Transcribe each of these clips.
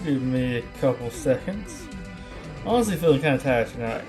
Give me a couple seconds. Honestly, feeling kind of tired tonight.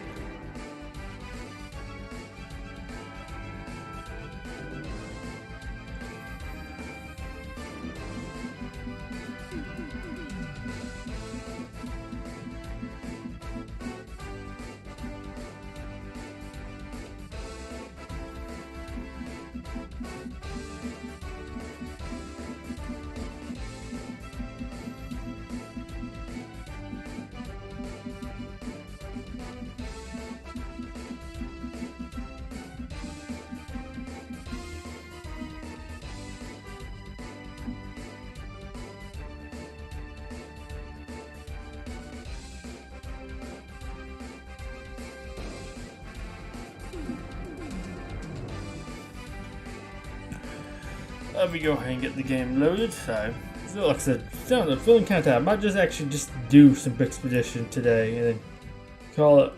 Let me go ahead and get the game loaded. So like I said, I'm feeling kind of tired. I might just actually just do some expedition today and then call it.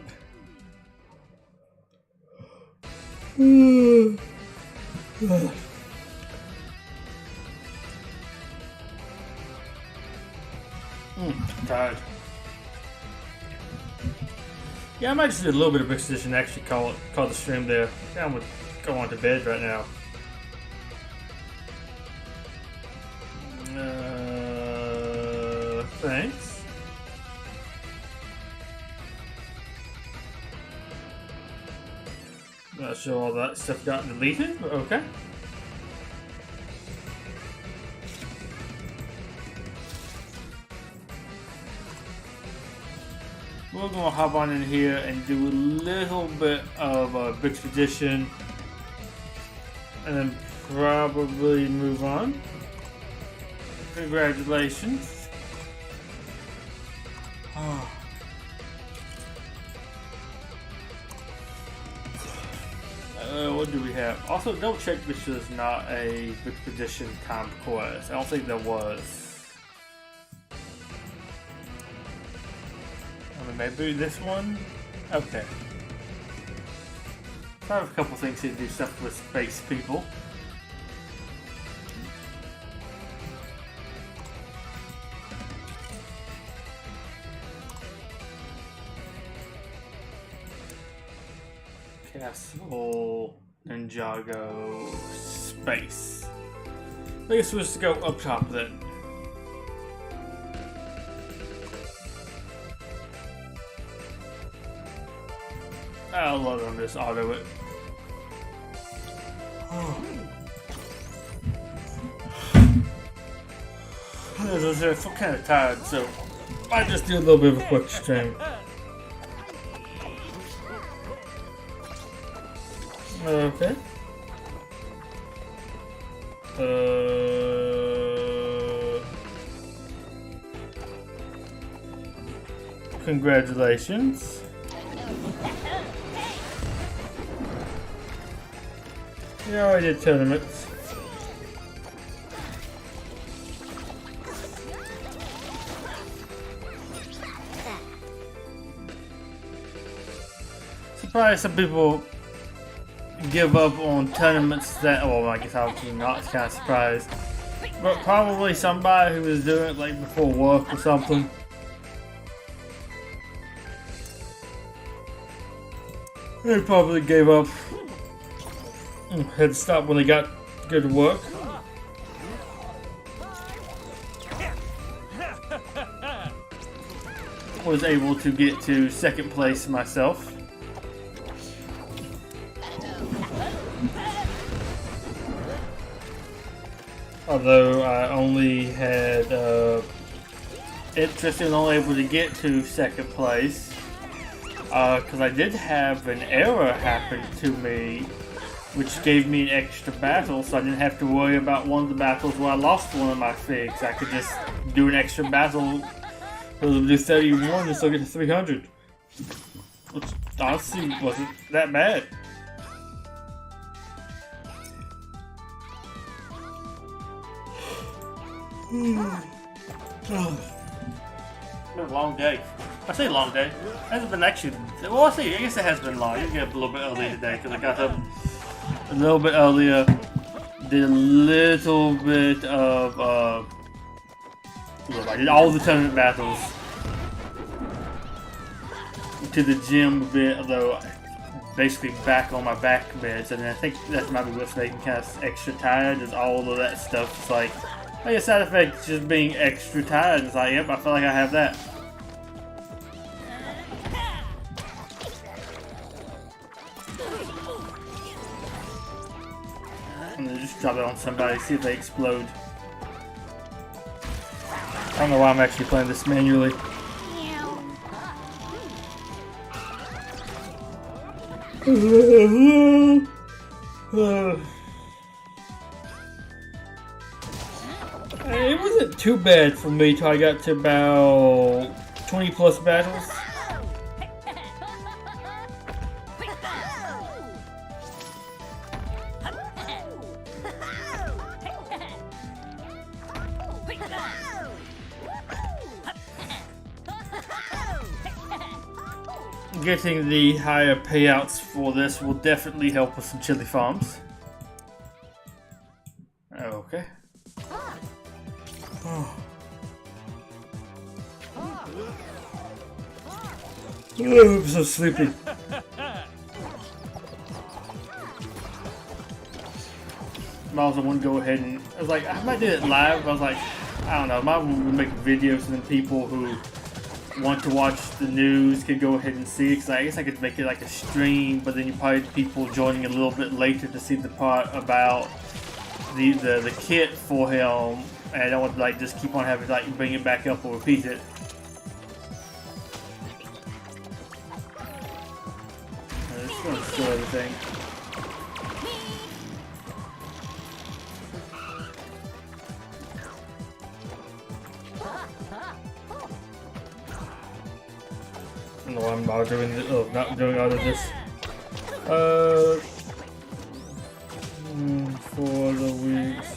Tired. Yeah, I might just do a little bit of expedition and actually call the stream there. Yeah, I'm gonna go on to bed right now. Thanks. Not sure all that stuff got deleted, but okay. We're gonna hop on in here and do a little bit of Brix edition, and then probably move on. Congratulations. What do we have? Also, double check this is not a Brix edition time quest. I don't think there was. I mean, maybe this one? Okay. I have a couple things to do stuff with space people. Castle, Ninjago, space. I guess we'll just go up top then. I'll load on this auto it. As I said, I'm kind of tired, so I might just do a little bit of a quick stream. Okay. Congratulations. You already did tournaments. Surprised some people give up on tournaments that, well, I guess obviously not, kind of surprised, but probably somebody who was doing it like before work or something. They probably gave up, had to stop when they got good to work. Was able to get to second place myself. Although I only had interest and only able to get to second place, because I did have an error happen to me, which gave me an extra battle, so I didn't have to worry about one of the battles where I lost one of my figs. I could just do an extra battle, it would do 31 and still get to 300, which honestly wasn't that bad. It's been a long day. I say long day. It hasn't been actually. Well, I guess it has been long. I get up a little bit early today because I got up a little bit earlier. Did a little bit of I did all the tournament battles. To the gym a bit, although basically back on my back meds, and I think that might be what's making me kind of extra tired. Is all of that stuff. It's like a side effect, just being extra tired. It's like, yep, I feel like I have that. I'm gonna just drop it on somebody, see if they explode. I don't know why I'm actually playing this manually. It wasn't too bad for me till I got to about 20 plus battles. Getting the higher payouts for this will definitely help with some chili farms. Okay. Oh. I'm so sleepy. Miles, I want to go ahead and I was like, I might do it live. I was like, I don't know, I might make videos and then people who want to watch the news could go ahead and see it, because I guess I could make it like a stream, but then you probably have people joining a little bit later to see the part about the kit for him, and I don't want to like just keep on having to like bring it back up or repeat it. It's gonna steal everything. No, I'm not doing this. Oh, not doing all of this. For the weeks.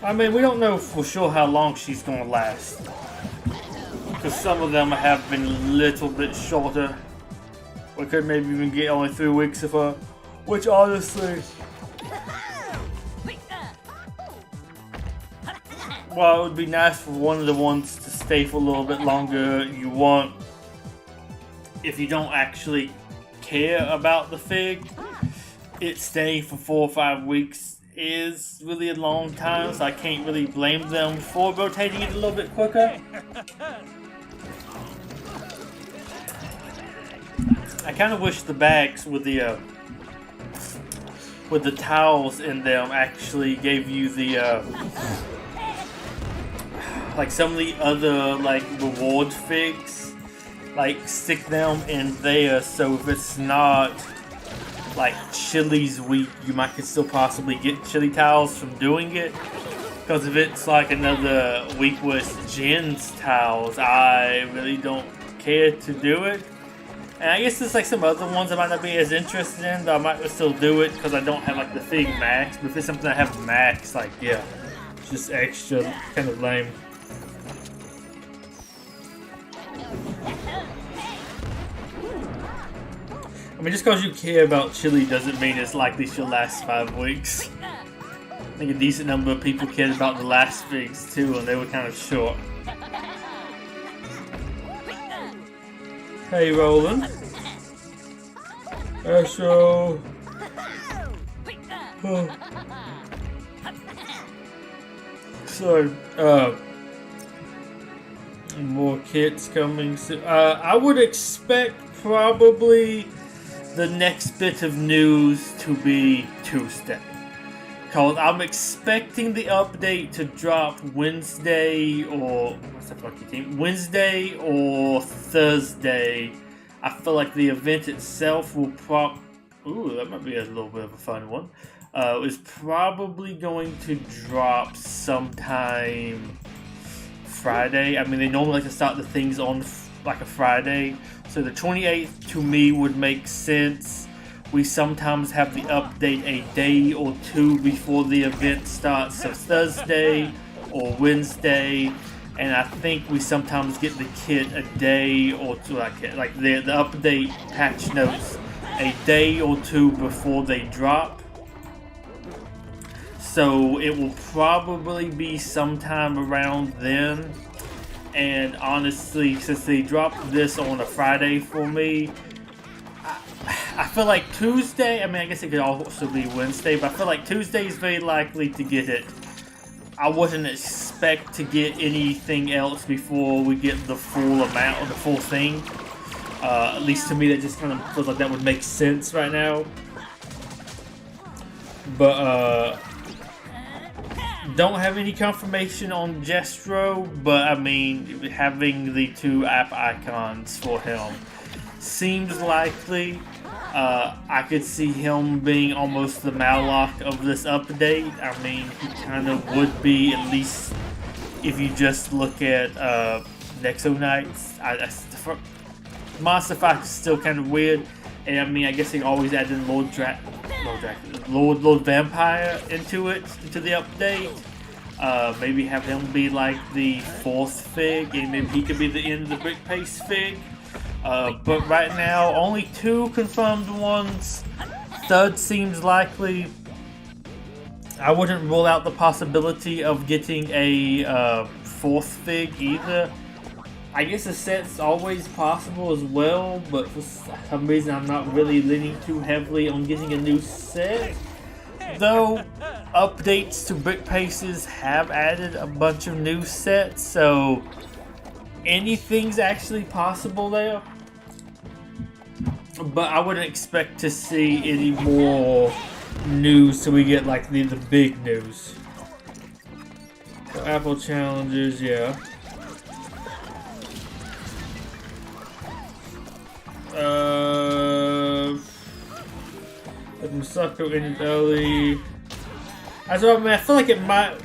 I mean, we don't know for sure how long she's gonna last, because some of them have been a little bit shorter. We could maybe even get only 3 weeks of her, which honestly, while it would be nice for one of the ones to stay for a little bit longer, you want, if you don't actually care about the fig, it staying for 4 or 5 weeks is really a long time, so I can't really blame them for rotating it a little bit quicker. I kind of wish the bags with the towels in them actually gave you the like some of the other like reward figs, like stick them in there, so if it's not like Chili's week, you might could still possibly get chili towels from doing it. Because if it's like another week with Jen's towels, I really don't care to do it. And I guess there's like some other ones I might not be as interested in, but I might still do it because I don't have like the fig max. But if it's something I have max, like yeah, it's just extra kind of lame. I mean, just because you care about chili doesn't mean it's likely she'll last 5 weeks. I think a decent number of people cared about the last figs too, and they were kind of short. Hey, Roland. So, more kits coming soon. I would expect probably the next bit of news to be Tuesday. Because I'm expecting the update to drop Wednesday or Wednesday or Thursday. I feel like the event itself will ooh, that might be a little bit of a fun one. Is probably going to drop sometime Friday. I mean, they normally like to start the things on like a Friday. So the 28th to me would make sense. We sometimes have the update a day or two before the event starts, so Thursday or Wednesday, and I think we sometimes get the kit a day or two, like the update patch notes a day or two before they drop. so it will probably be sometime around then. And honestly, since they dropped this on a Friday for me, I feel like Tuesday, I mean, I guess it could also be Wednesday, but I feel like Tuesday is very likely to get it. I wouldn't expect to get anything else before we get the full amount, or the full thing. At least to me, that just kind of feels like that would make sense right now. But, don't have any confirmation on Jestro, but I mean, having the 2 app icons for him seems likely. I could see him being almost the Malloc of this update. I mean, he kind of would be, at least if you just look at Nexo Knights. Monster Fight is still kind of weird, and I mean, I guess they always add in Lord Vampire into the update. Maybe have him be like the 4th Fig, and maybe he could be the end of the Brick Pace Fig. But right now, only 2 confirmed ones. 3rd seems likely. I wouldn't rule out the possibility of getting a 4th Fig either. I guess a set's always possible as well, but for some reason I'm not really leaning too heavily on getting a new set. Though, updates to Brick Paces have added a bunch of new sets, so anything's actually possible there. But I wouldn't expect to see any more news till we get like the big news. So Apple challenges, yeah. Musako ended early. I feel like it might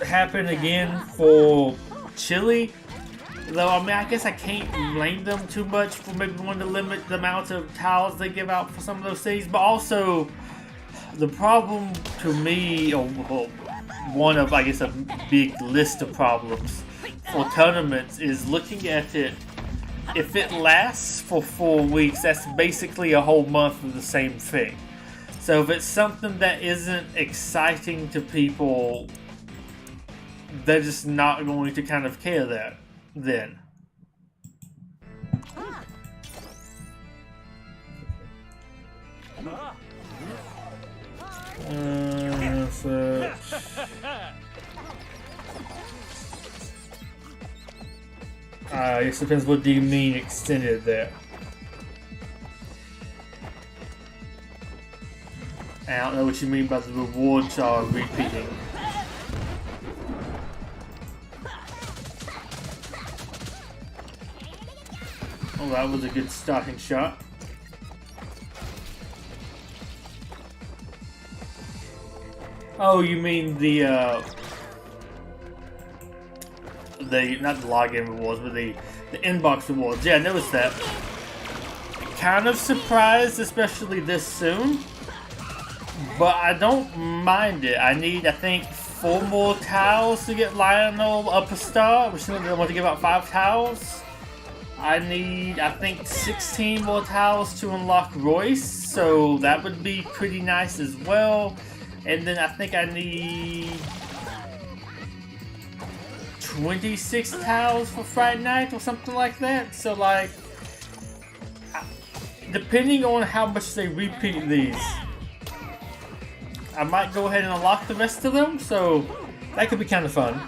happen again for Chile. Though, I mean, I guess I can't blame them too much for maybe wanting to limit the amount of tiles they give out for some of those things. But also, the problem to me, or one of, I guess, a big list of problems for tournaments is looking at it. If it lasts for 4 weeks, that's basically a whole month of the same thing. So if it's something that isn't exciting to people, they're just not going to kind of care that then. Search. It depends what do you mean extended there. I don't know what you mean by the rewards are repeating. Oh, that was a good starting shot. Oh, you mean the not the login rewards, but the inbox rewards. Yeah, I noticed that. Kind of surprised, especially this soon. But I don't mind it. I need, I think, 4 more tiles to get Lionel up a star, which means I want to give out 5 tiles. I need, I think, 16 more tiles to unlock Royce, so that would be pretty nice as well. And then I think I need 26 tiles for Friday night or something like that. So, like, depending on how much they repeat these, I might go ahead and unlock the rest of them, so that could be kind of fun.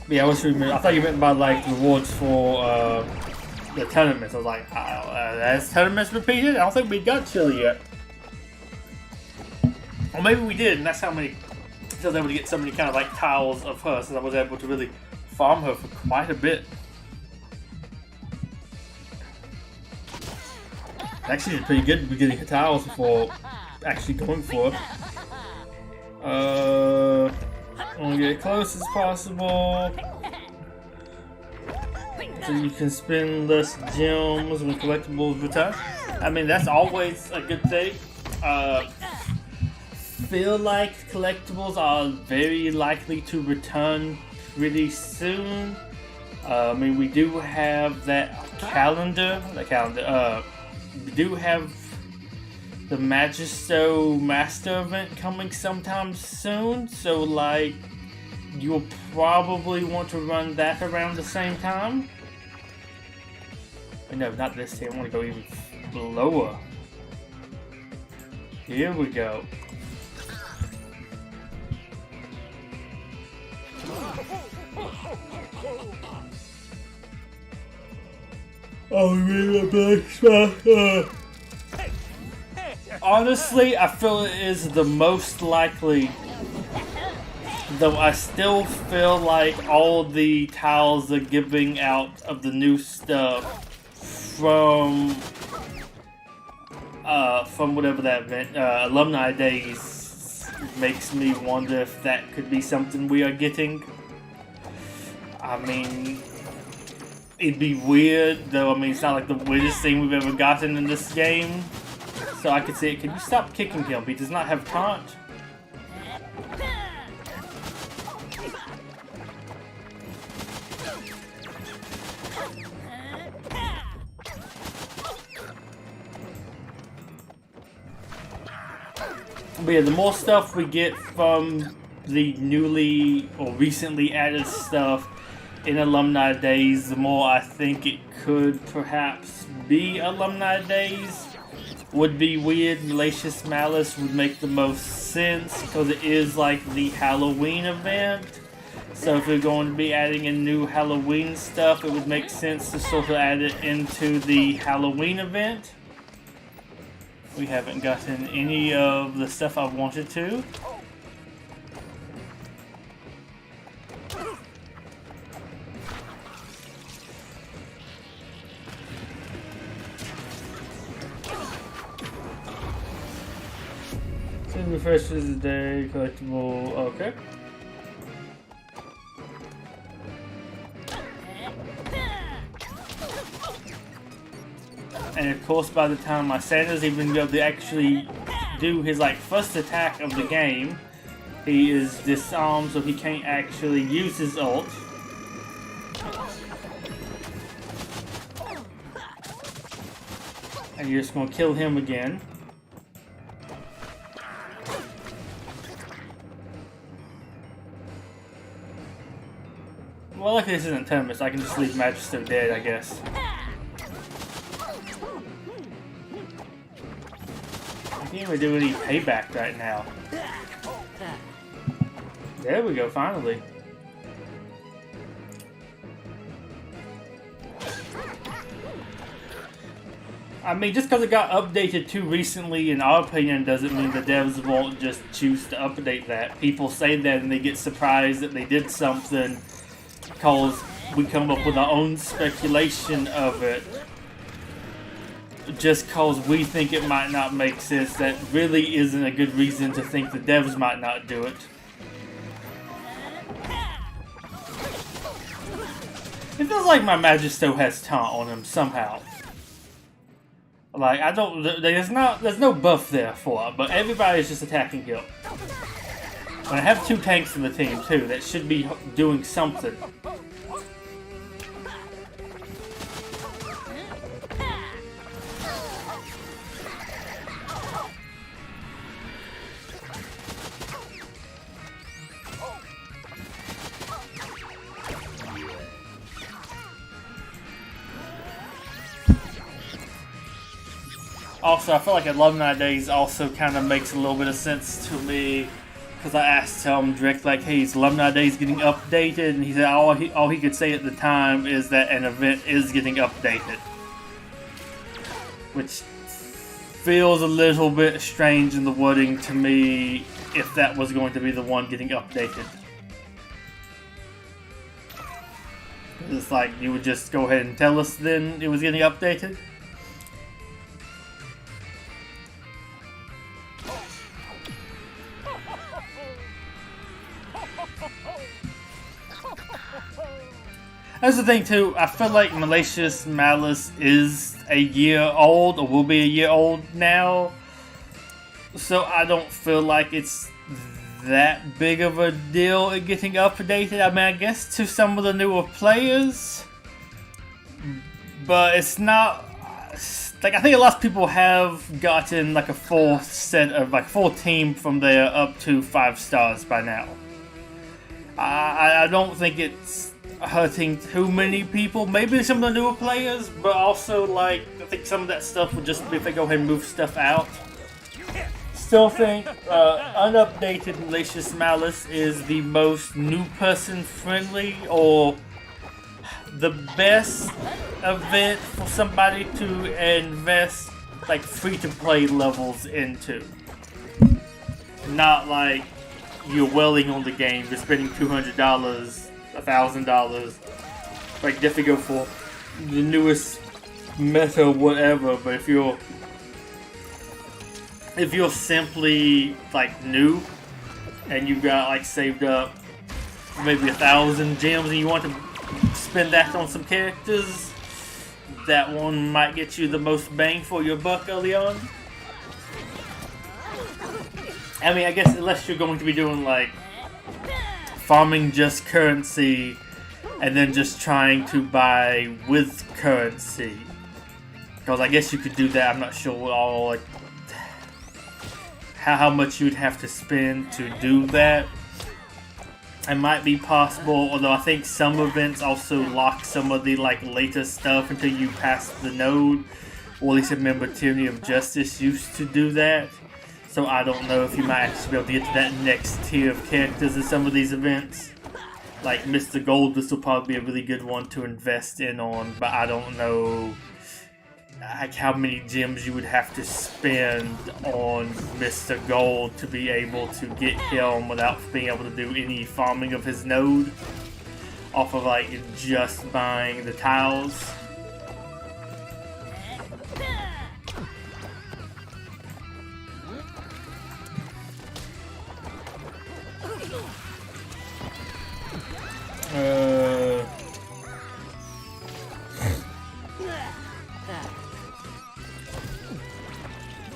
But yeah, I thought you meant by like rewards for the tournaments. I was like, has tournaments repeated? I don't think we got Chile yet. Or maybe we did, and that's how many. I was able to get so many kind of like tiles of her, so I was able to really farm her for quite a bit. Actually, it's pretty good to getting tiles before actually going for it. I want to get as close as possible. So you can spend less gems when collectibles return. I mean, that's always a good thing. Feel like collectibles are very likely to return pretty soon. I mean, we do have that calendar. We do have the Magisto Master event coming sometime soon, so like you'll probably want to run that around the same time. No, not this time. I want to go even lower. Here we go. Oh, really? Honestly, I feel it is the most likely, though I still feel like all the tiles are giving out of the new stuff from whatever that event, Alumni Days, makes me wonder if that could be something we are getting. I mean, it'd be weird, though. I mean, it's not like the weirdest thing we've ever gotten in this game. So I could say, can you stop kicking him? He does not have taunt. But yeah, the more stuff we get from the newly or recently added stuff in Alumni Days, the more I think it could perhaps be Alumni Days. Would be weird. Malicious Malice would make the most sense because it is like the Halloween event. So if we're going to be adding in new Halloween stuff, it would make sense to sort of add it into the Halloween event. We haven't gotten any of the stuff I wanted to. Refreshes the day, collectible, okay. And of course, by the time my Santa's even be able to actually do his like first attack of the game, he is disarmed, so he can't actually use his ult. And you're just gonna kill him again. Well, luckily this isn't tournament, so I can just leave Magister dead, I guess. I can't even do any payback right now. There we go, finally. I mean, just because it got updated too recently, in our opinion, doesn't mean the devs won't just choose to update that. People say that and they get surprised that they did something because we come up with our own speculation of it. Just because we think it might not make sense, that really isn't a good reason to think the devs might not do it. It feels like my Magisto has taunt on him somehow. Like, I don't, there's no buff there for it, but everybody's just attacking him. And I have two tanks in the team too, that should be doing something. Also, I feel like Alumni Days also kind of makes a little bit of sense to me, because I asked him direct, like, hey, is Alumni Days getting updated? And he said all he could say at the time is that an event is getting updated. Which feels a little bit strange in the wording to me, if that was going to be the one getting updated. It's like, you would just go ahead and tell us then it was getting updated? That's the thing too, I feel like Malicious Malice is a year old, or will be a year old now. So I don't feel like it's that big of a deal at getting updated. I mean, I guess to some of the newer players. But it's not like I think a lot of people have gotten like a full set of like full team from there up to 5 stars by now. I don't think it's hurting too many people. Maybe some of the newer players, but also like I think some of that stuff would just be if they go ahead and move stuff out. Still think unupdated Malicious Malice is the most new person friendly or the best event for somebody to invest like free to play levels into. Not like you're welling on the game, you're spending $200, $1,000. Like definitely go for the newest meta, whatever. But if you're simply like new and you got like saved up maybe 1,000 gems and you want to spend that on some characters, that one might get you the most bang for your buck early on. I mean, I guess unless you're going to be doing like farming just currency and then just trying to buy with currency, because I guess you could do that. I'm not sure what all like how much you'd have to spend to do that. It might be possible, although I think some events also lock some of the like later stuff until you pass the node. Or at least I remember Tyranny of Justice used to do that. So I don't know if you might actually be able to get to that next tier of characters in some of these events. Like Mr. Gold, this will probably be a really good one to invest in on, but I don't know like how many gems you would have to spend on Mr. Gold to be able to get him without being able to do any farming of his node off of like just buying the tiles.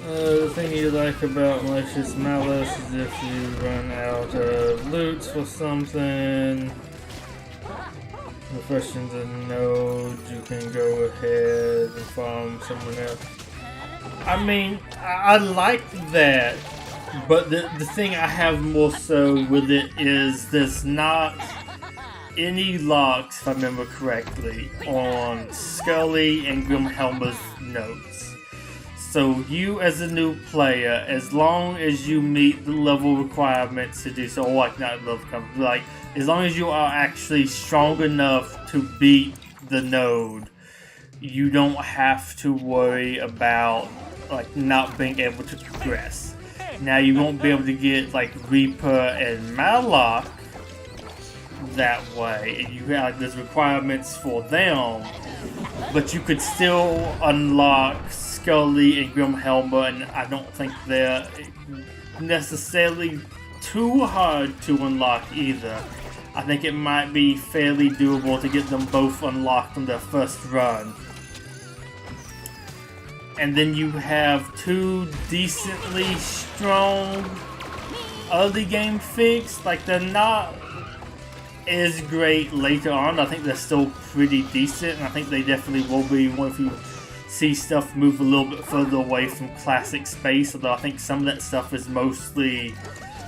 The thing you like about Malicious Malice is if you run out of loot for something, refreshing the node, you can go ahead and farm someone else. I mean, I like that, but the thing I have more so with it is there's not any locks, if I remember correctly, on Scully and Grimhelmer's nodes. So you as a new player, as long as you meet the level requirements to do so, or like not level requirements, like as long as you are actually strong enough to beat the node, you don't have to worry about like not being able to progress. Now you won't be able to get like Reaper and Malloc that way, and you have those requirements for them, but you could still unlock Scully and Grimhelmer, and I don't think they're necessarily too hard to unlock either. I think it might be fairly doable to get them both unlocked on their first run. And then you have 2 decently strong early game fix. Like they're not as great later on. I think they're still pretty decent, and I think they definitely will be once you see stuff move a little bit further away from classic space, although I think some of that stuff is mostly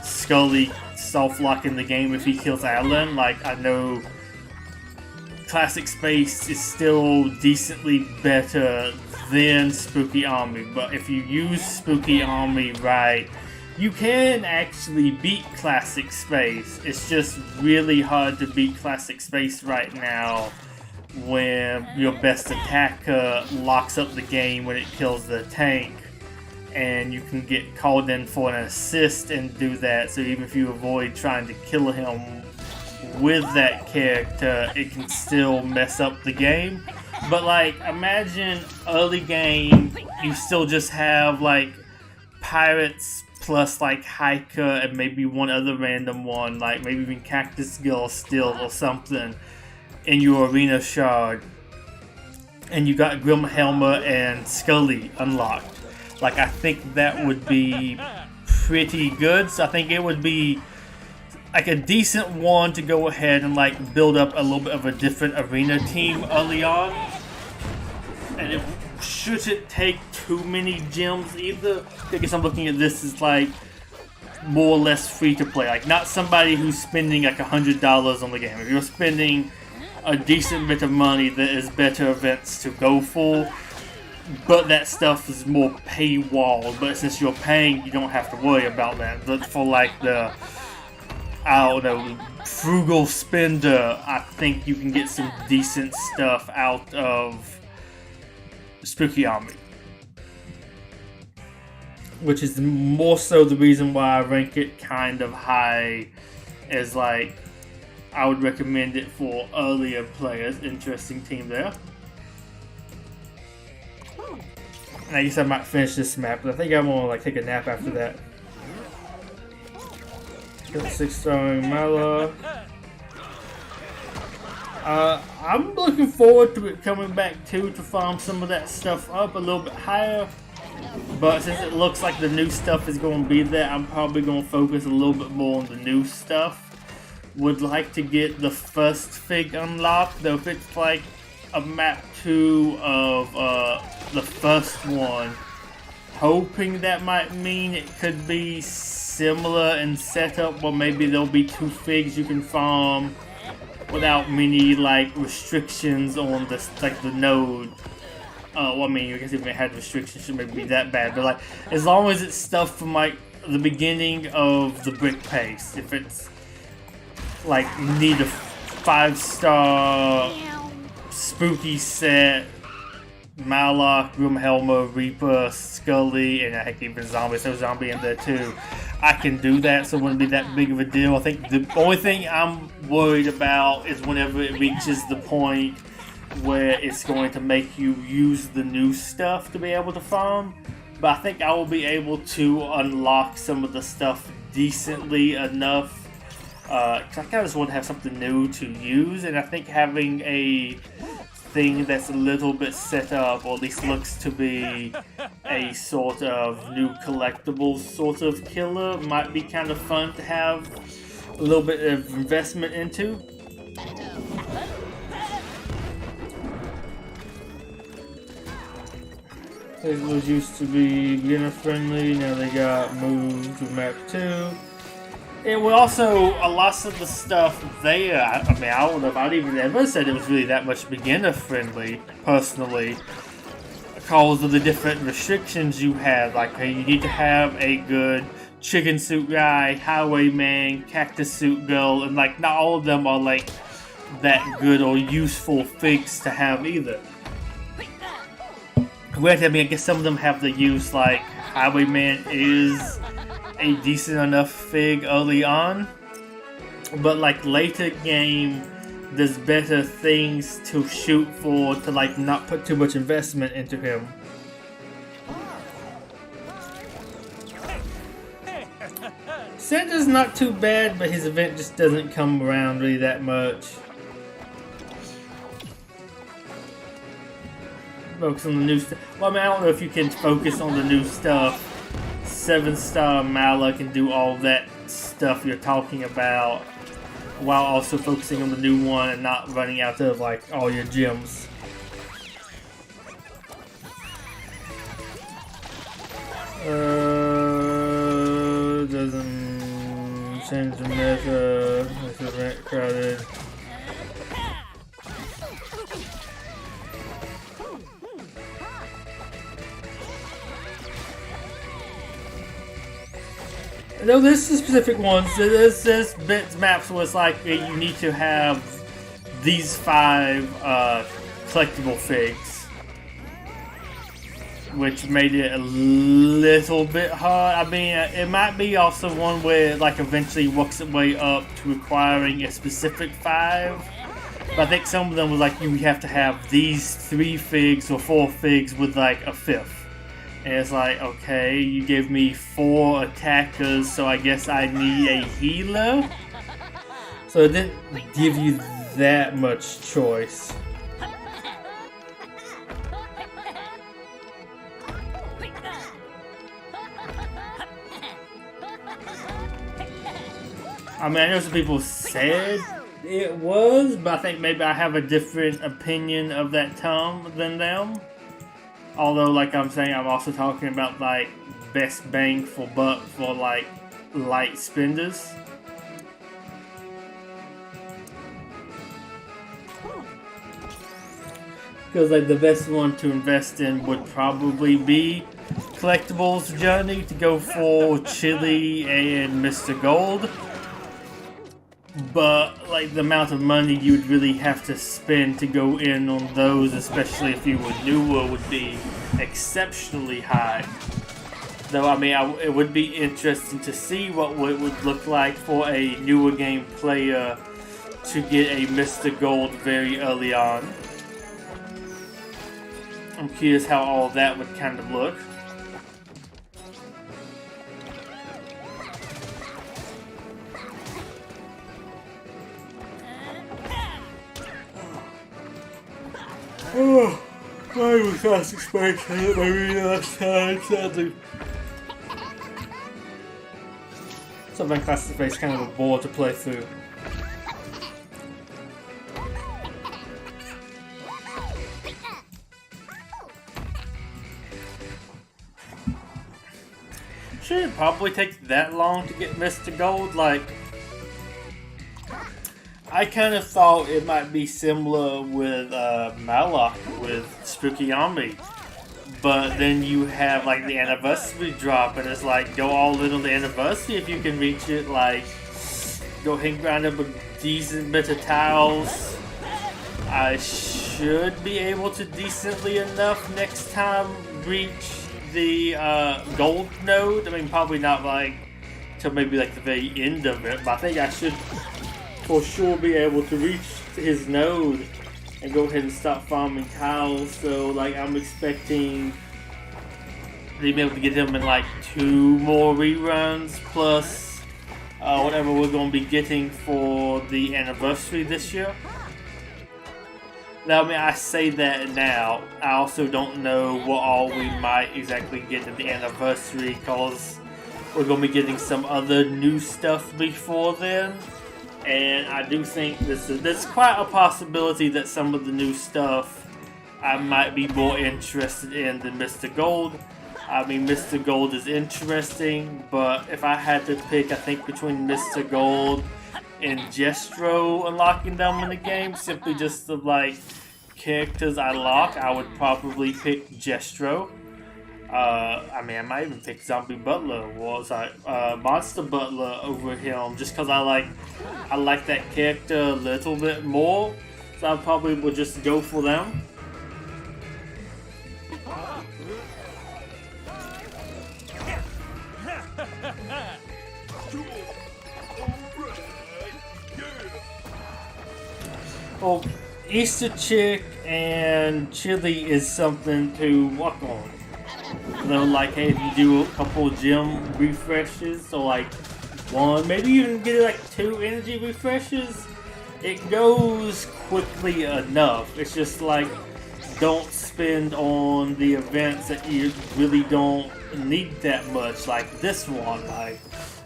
Scully self-locking the game if he kills Alan. Like I know classic space is still decently better than Spooky Army, but if you use Spooky Army right, you can actually beat classic space. It's just really hard to beat classic space right now when your best attacker locks up the game when it kills the tank, and you can get called in for an assist and do that. So even if you avoid trying to kill him with that character, it can still mess up the game. But like imagine early game you still just have like pirates plus like hiker and maybe one other random one, like maybe even Cactus Girl still or something in your arena shard, and you got Grimhelmer and Scully unlocked. Like I think that would be pretty good. So I think it would be like a decent one to go ahead and like build up a little bit of a different arena team early on, and it shouldn't take too many gems either. I guess I'm looking at this as like more or less free to play. Like not somebody who's spending like $100 on the game. If you're spending a decent bit of money, there is better events to go for. But that stuff is more paywall. But since you're paying, you don't have to worry about that. But for like the, I don't know, frugal spender, I think you can get some decent stuff out of Spooky Army. Which is more so the reason why I rank it kind of high, as like, I would recommend it for earlier players. Interesting team there. And I guess I might finish this map, but I think I'm gonna like take a nap after that. Got 6-star Mala. I'm looking forward to it coming back too, to farm some of that stuff up a little bit higher. But since it looks like the new stuff is going to be there, I'm probably going to focus a little bit more on the new stuff. Would like to get the first fig unlocked, though if it's like a map 2 of the first one, hoping that might mean it could be similar in setup, or maybe there'll be 2 figs you can farm without many like restrictions on this, like the node. Well, I mean, I guess if it had restrictions, it shouldn't be that bad, but like as long as it's stuff from like the beginning of the brick pace, if it's like need a 5-star spooky set, Malok, Grimhelmer, Reaper, Scully, and heck, even Zombie. So Zombie in there too. I can do that, so it wouldn't be that big of a deal. I think the only thing I'm worried about is whenever it reaches the point where it's going to make you use the new stuff to be able to farm. But I think I will be able to unlock some of the stuff decently enough. Because I kind of just want to have something new to use, and I think having a thing that's a little bit set up, or at least looks to be a sort of new collectible sort of killer, might be kind of fun to have a little bit of investment into. It was used to be beginner friendly, now they got moved to map 2. It was also a lot of the stuff there. I mean, I don't know if I'd even ever said it was really that much beginner friendly, personally, because of the different restrictions you had. Like, hey, you need to have a good chicken suit guy, highwayman, cactus suit girl, and like not all of them are like that good or useful figs to have either. Granted, I mean, I guess some of them have the use, like highwayman is a decent enough fig early on, but like later game there's better things to shoot for, to like not put too much investment into him. Santa's not too bad, but his event just doesn't come around really that much. Focus on the new stuff. Well, I mean, I don't know if you can focus on the new stuff. 7-star Mala can do all that stuff you're talking about, while also focusing on the new one and not running out of like all your gems. Doesn't change the meta. It's event crowded. No, this is specific ones. This bits maps was like you need to have these 5 collectible figs, which made it a little bit hard. I mean, it might be also one where like eventually works its way up to requiring a specific 5. But I think some of them was like you have to have these 3 figs or 4 figs with like a 5th. And it's like, okay, you give me 4 attackers, so I guess I need a healer? So it didn't give you that much choice. I mean, I know some people said it was, but I think maybe I have a different opinion of that term than them. Although, like I'm saying, I'm also talking about like best bang for buck for like light spenders. Because like the best one to invest in would probably be Collectibles Journey to go for Chili and Mr. Gold. But like the amount of money you'd really have to spend to go in on those, especially if you were newer, would be exceptionally high. Though I mean, it would be interesting to see what it would look like for a newer game player to get a Mr. Gold very early on. I'm curious how all of that would kind of look. Oh, I was fast expansion at my really last time, sadly. Something Classic Space kind of a bore to play through. Should it probably take that long to get Mr. Gold? Like, I kind of thought it might be similar with Malak with Spooky Army. But then you have like the anniversary drop and it's like go all in on the anniversary if you can reach it. Like, go hang around up a decent bit of tiles. I should be able to decently enough next time reach the gold node. I mean, probably not like till maybe like the very end of it, but I think I should for sure be able to reach his node and go ahead and start farming tiles. So like I'm expecting to be able to get him in like 2 more reruns plus whatever we're going to be getting for the anniversary this year. Now, I mean, I say that now. I also don't know what all we might exactly get at the anniversary because we're going to be getting some other new stuff before then. And I do think there's quite a possibility that some of the new stuff I might be more interested in than Mr. Gold. I mean, Mr. Gold is interesting, but if I had to pick, I think between Mr. Gold and Jestro unlocking them in the game, simply just the like characters I lock, I would probably pick Jestro. I mean, I might even pick Zombie Butler, Monster Butler over him, just because I like that character a little bit more. So I probably would just go for them. Well, Easter Chick and Chili is something to work on. So like, hey, if you do a couple gym refreshes, so like 1, maybe even get like 2 energy refreshes, it goes quickly enough. It's just like, don't spend on the events that you really don't need that much, like this one. Like,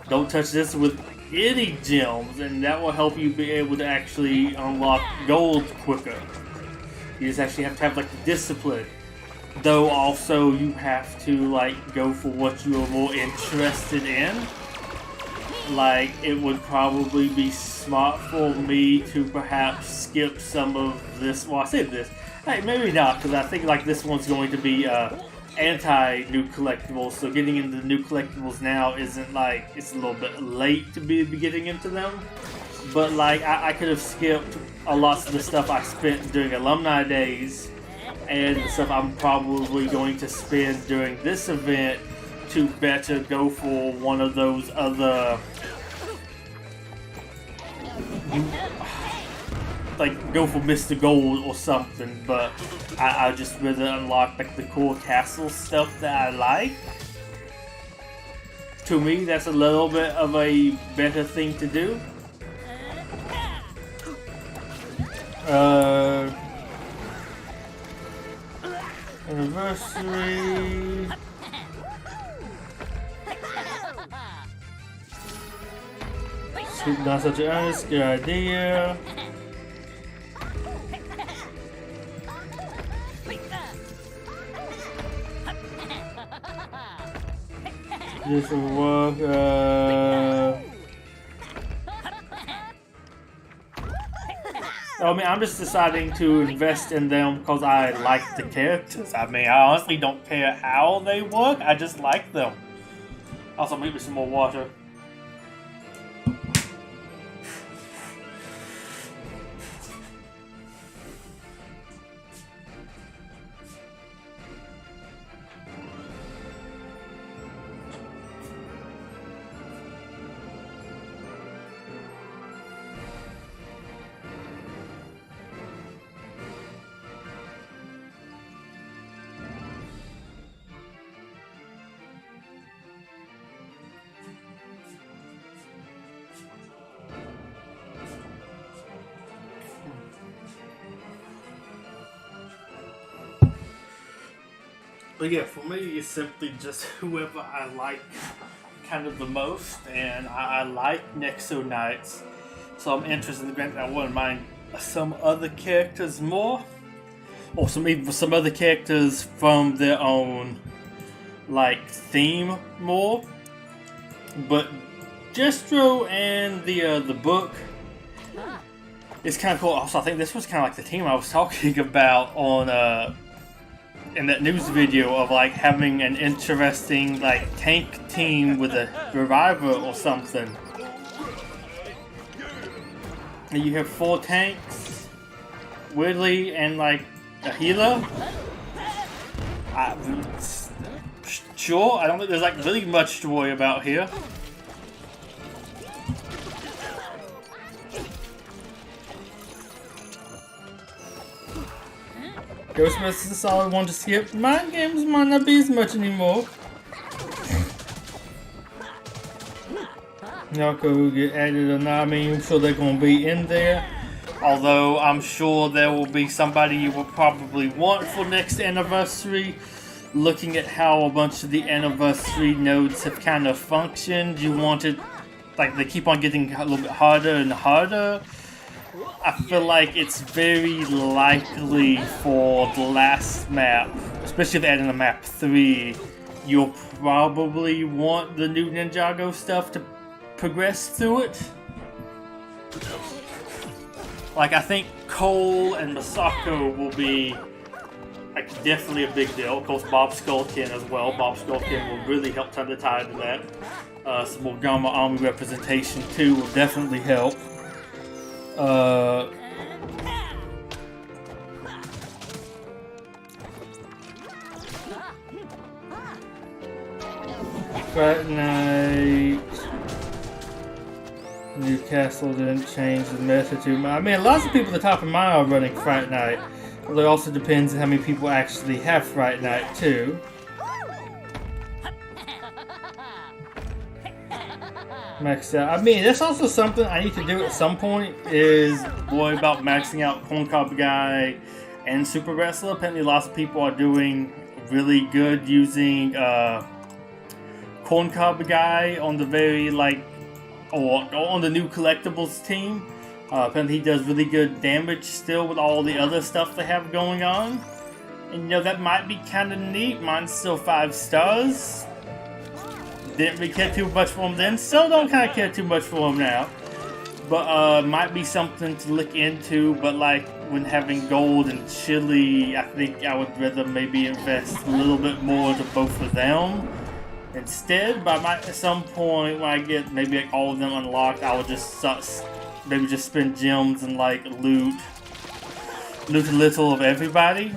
don't touch this with any gems, and that will help you be able to actually unlock gold quicker. You just actually have to have like the discipline. Though also you have to like go for what you are more interested in. Like, it would probably be smart for me to perhaps skip some of this. Well, I say this. Hey, maybe not, because I think like this one's going to be anti-new collectibles, so getting into the new collectibles now isn't like, it's a little bit late to be getting into them. But like, I could have skipped a lot of the stuff I spent during alumni days and the stuff I'm probably going to spend during this event to better go for one of those other, like, go for Mr. Gold or something. But I just rather unlock like the core castle stuff that I like. To me, that's a little bit of a better thing to do. Anniversary. Not such an honest, good idea. This will work. I mean, I'm just deciding to invest in them because I like the characters. I mean, I honestly don't care how they work. I just like them. Also, maybe some more water. But yeah, for me, it's simply just whoever I like kind of the most, and I like Nexo Knights, so I'm interested in the grant. I wouldn't mind some other characters more, or some other characters from their own like theme more. But Jestro and the book is kind of cool. Also, I think this was kind of like the team I was talking about on in that news video of like having an interesting like tank team with a reviver or something. And you have 4 tanks, weirdly, and like a healer. Sure, I don't think there's like really much to worry about here. Ghostbusters is a solid one to skip. Mind games might not be as much anymore. Narco get added or not, I mean, I'm sure they're going to be in there. Although I'm sure there will be somebody you will probably want for next anniversary. Looking at how a bunch of the anniversary nodes have kind of functioned, you wanted, like, they keep on getting a little bit harder and harder. I feel like it's very likely for the last map, especially if adding a map 3, you'll probably want the new Ninjago stuff to progress through it. Like, I think Cole and Masako will be like definitely a big deal. Of course, Bob Skullkin as well. Bob Skullkin will really help turn the tide to that. Some more Gamma Army representation too will definitely help. Fright Night. Newcastle didn't change the meta too much. I mean, lots of people at the top of mine are running Fright Night. Although it also depends on how many people actually have Fright Night too. Maxed out. I mean, that's also something I need to do at some point, is worry about maxing out Corn Cob Guy and Super Wrestler. Apparently lots of people are doing really good using Corn Cob Guy on the very or on the new collectibles team. Apparently he does really good damage still with all the other stuff they have going on. And you know, that might be kind of neat. Mine's still 5 stars. Didn't really care too much for him then. Still don't kind of care too much for him now. But might be something to look into. But like when having gold and chili, I think I would rather maybe invest a little bit more into both of them instead. But I might at some point when I get maybe like all of them unlocked, I will just maybe just spend gems and like loot a little of everybody.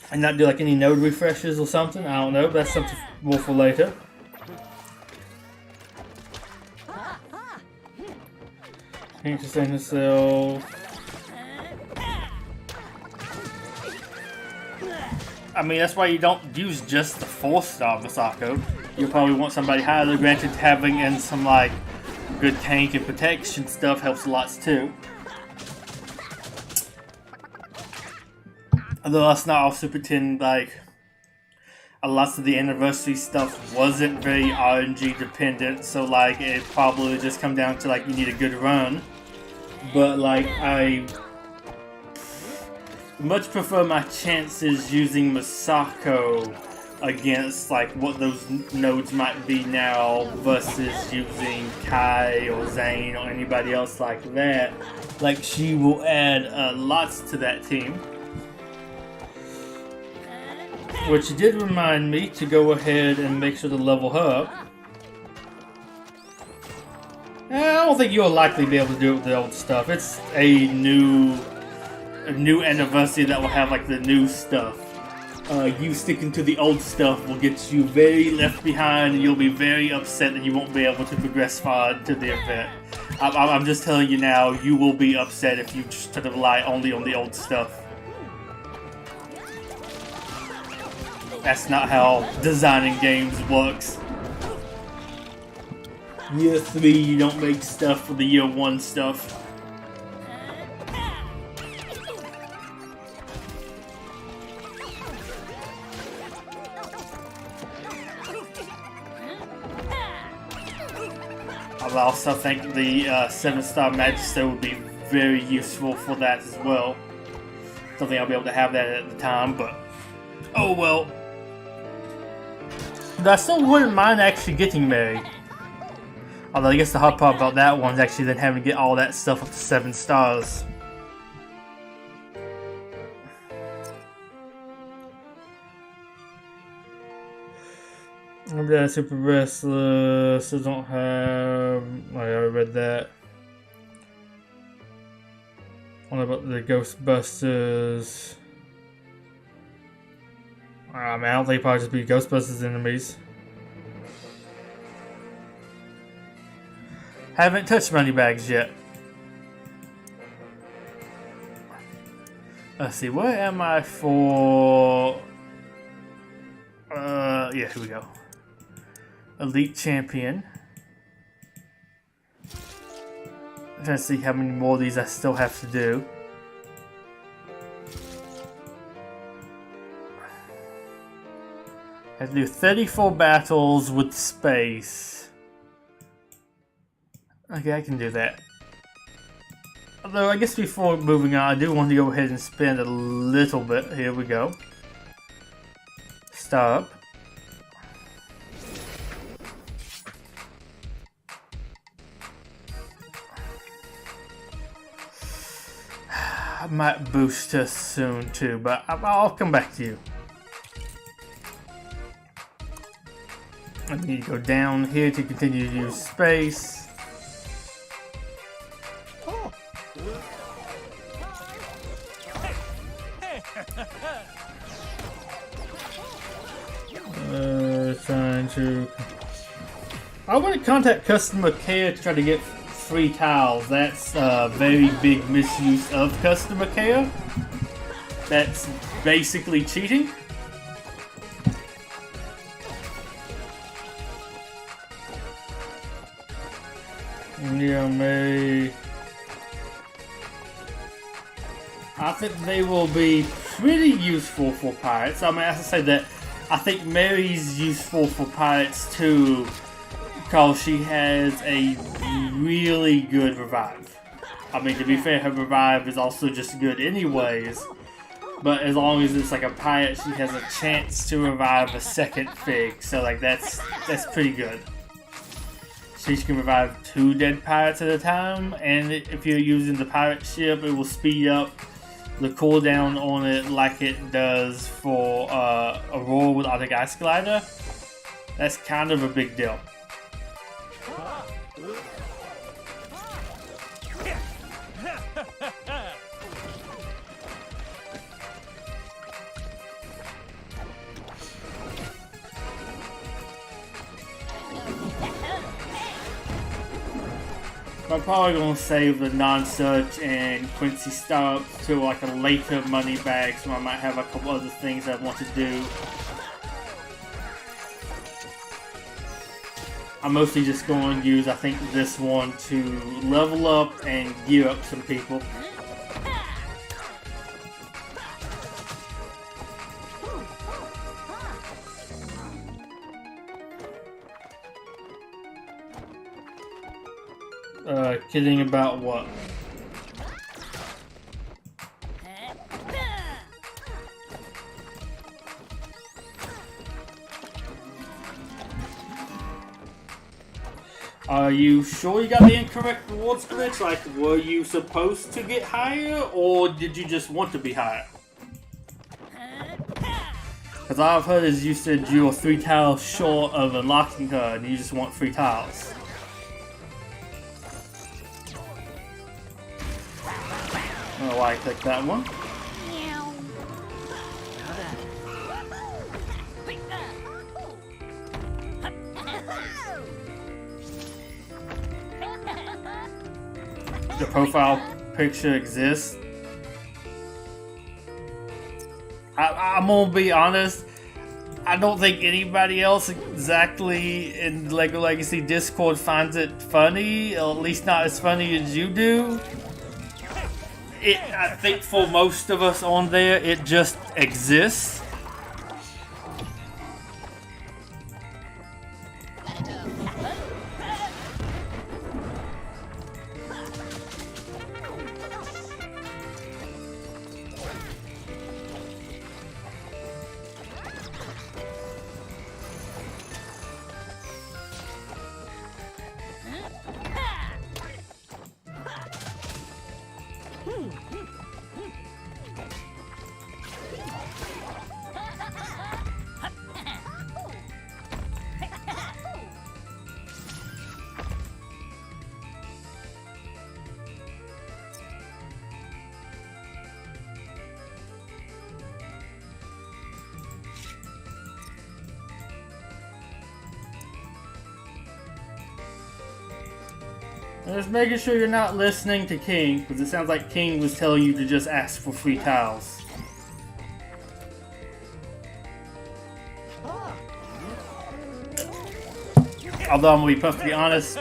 And not do like any node refreshes or something. I don't know. That's something more for later. Interesting herself. I mean, that's why you don't use just the 4-star Masako. You'll probably want somebody higher. Granted, having in some like good tank and protection stuff helps lots too. Although let's not also pretend like lots of the anniversary stuff wasn't very RNG dependent, so like it probably just come down to like you need a good run. But like I much prefer my chances using Masako against like what those nodes might be now versus using Kai or Zane or anybody else like that. Like, she will add lots to that team. Which did remind me to go ahead and make sure to level her up. I don't think you'll likely be able to do it with the old stuff. It's a new anniversary that will have like the new stuff. You sticking to the old stuff will get you very left behind, and you'll be very upset that you won't be able to progress far to the event. I'm just telling you now, you will be upset if you just try to rely only on the old stuff. That's not how designing games works. Year 3, you don't make stuff for the year 1 stuff. I also think the 7-star Magister would be very useful for that as well. Don't think I'll be able to have that at the time, but oh well. But I still wouldn't mind actually getting married. Although I guess the hard part about that one is actually then having to get all that stuff up to 7 stars. I'm Super Wrestler, still don't have. I already read that. What about the Ghostbusters? I mean, I don't think it'd probably just be Ghostbusters enemies. Haven't touched Moneybags yet. Let's see, where am I for? Yeah, here we go. Elite Champion. I'm trying to see how many more of these I still have to do. I have to do 34 battles with space. Okay, I can do that. Although, I guess before moving on, I do want to go ahead and spend a little bit. Here we go. Stop. I might boost us soon too, but I'll come back to you. I need to go down here to continue to use space. Trying to. I want to contact customer care to try to get free tiles. That's very big misuse of customer care. That's basically cheating. Yeah, Mary. I think they will be pretty useful for pirates. I mean, I have to say that I think Mary's useful for pirates too, because she has a really good revive. I mean, to be fair, her revive is also just good anyways. But as long as it's like a pirate, she has a chance to revive a second fig. So like that's pretty good. She can revive 2 dead pirates at a time, and if you're using the pirate ship, it will speed up the cooldown on it like it does for Aurora with Arctic Ice Glider. That's kind of a big deal. I'm probably going to save the non-search and Quincy startups to like a later money bag, so I might have a couple other things I want to do. I'm mostly just going to use, I think, this one to level up and gear up some people. Kidding about what? Are you sure you got the incorrect rewards glitch? Like, were you supposed to get higher, or did you just want to be higher? Because all I've heard is you said you were 3 tiles short of unlocking her, and you just want 3 tiles. I don't know why I clicked that one. The profile picture exists. I'm gonna be honest, I don't think anybody else exactly in the LEGO Legacy Discord finds it funny, or at least not as funny as you do. I think for most of us on there, it just exists. Just making sure you're not listening to King, because it sounds like King was telling you to just ask for free tiles. Although I'm gonna be perfectly honest,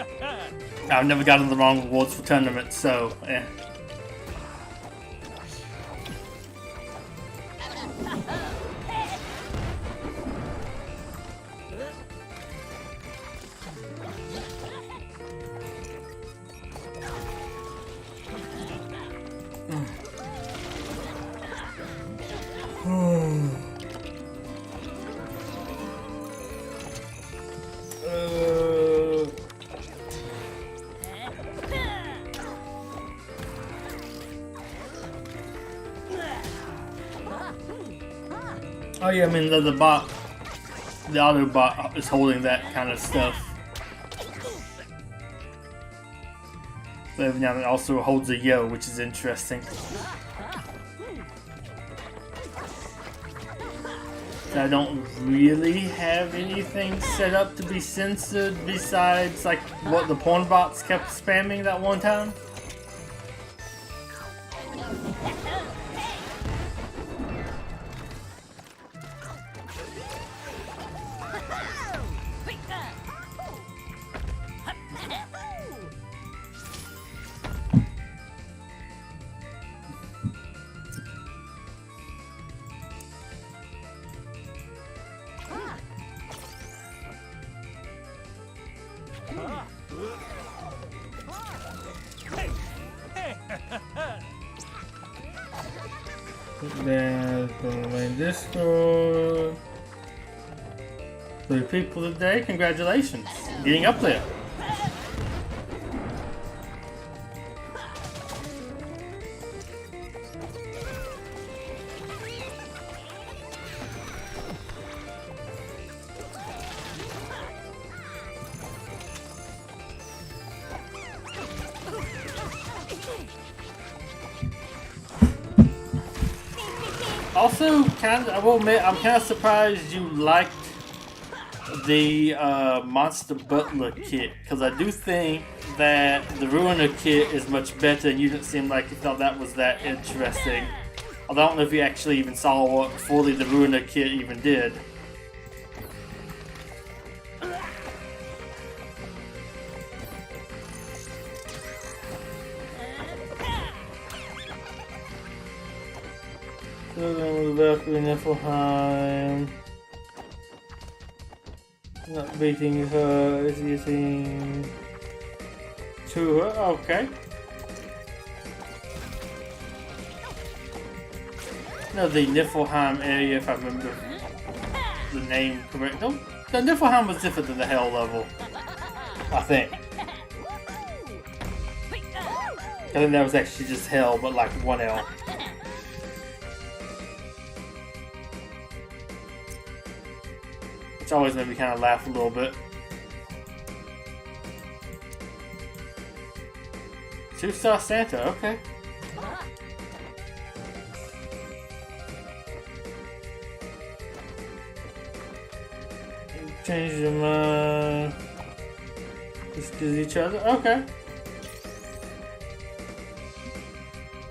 I've never gotten the wrong rewards for tournaments, so eh. Oh yeah, I mean the bot, the auto bot is holding that kind of stuff. But every now and then it also holds a yo, which is interesting. I don't really have anything set up to be censored besides like what the porn bots kept spamming that one time. Then go to main Discord. 3 people today, congratulations. Getting up there. Also, I will admit, I'm kind of surprised you liked the Monster Butler kit, because I do think that the Ruiner kit is much better, and you didn't seem like you thought that was that interesting. Although I don't know if you actually even saw what fully the Ruiner kit even did. Valkyrie Niflheim. Not beating her, is using to her. Okay. No, the Niflheim area, if I remember the name correct. No, Niflheim was different than the Hell level, I think. I think that was actually just hell, but like 1 L. Which always made me kind of laugh a little bit. 2-star Santa, okay. Change your mind. Just kiss each other, okay.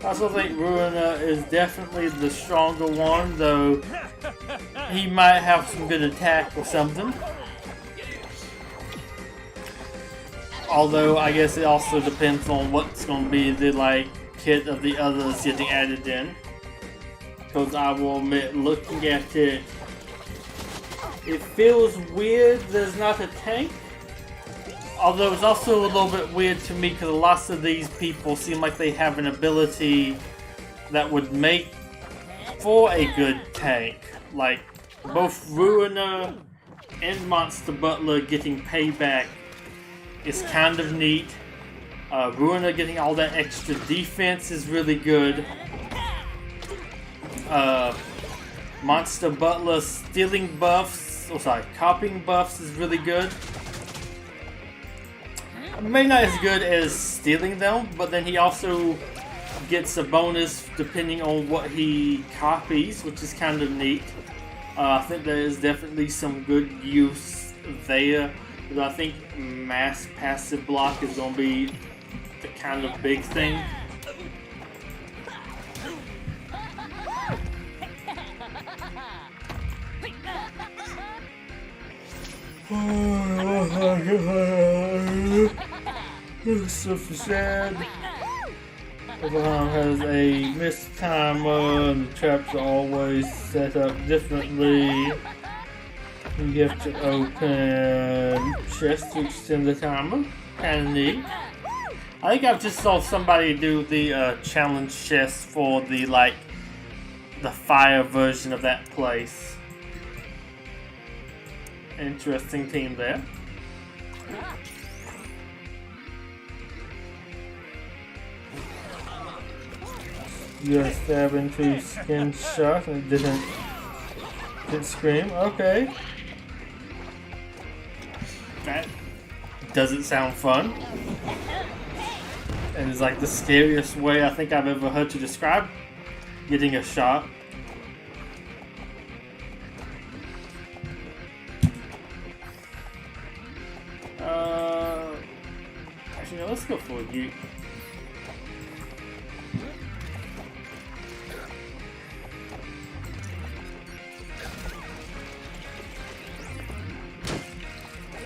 I also think Ruiner is definitely the stronger one, though he might have some good attack or something. Although I guess it also depends on what's going to be the like kit of the others getting added in. Because I will admit, looking at it, it feels weird there's not a tank. Although it's also a little bit weird to me because lots of these people seem like they have an ability that would make for a good tank. Like both Ruiner and Monster Butler getting payback is kind of neat. Ruiner getting all that extra defense is really good. Monster Butler stealing buffs, copying buffs is really good. Maybe not as good as stealing them, but then he also gets a bonus depending on what he copies, which is kind of neat. I think there is definitely some good use there. But I think mass passive block is going to be the kind of big thing. So sad. Abraham has a missed timer and the traps are always set up differently. You have to open chest to extend the timer. Kinda neat. I think I've just saw somebody do the challenge chest for the the fire version of that place. Interesting team there. You got stabbed into skin shot and it didn't scream. Okay. That doesn't sound fun. And it's like the scariest way I think I've ever heard to describe getting a shot. Actually, no, let's go for you.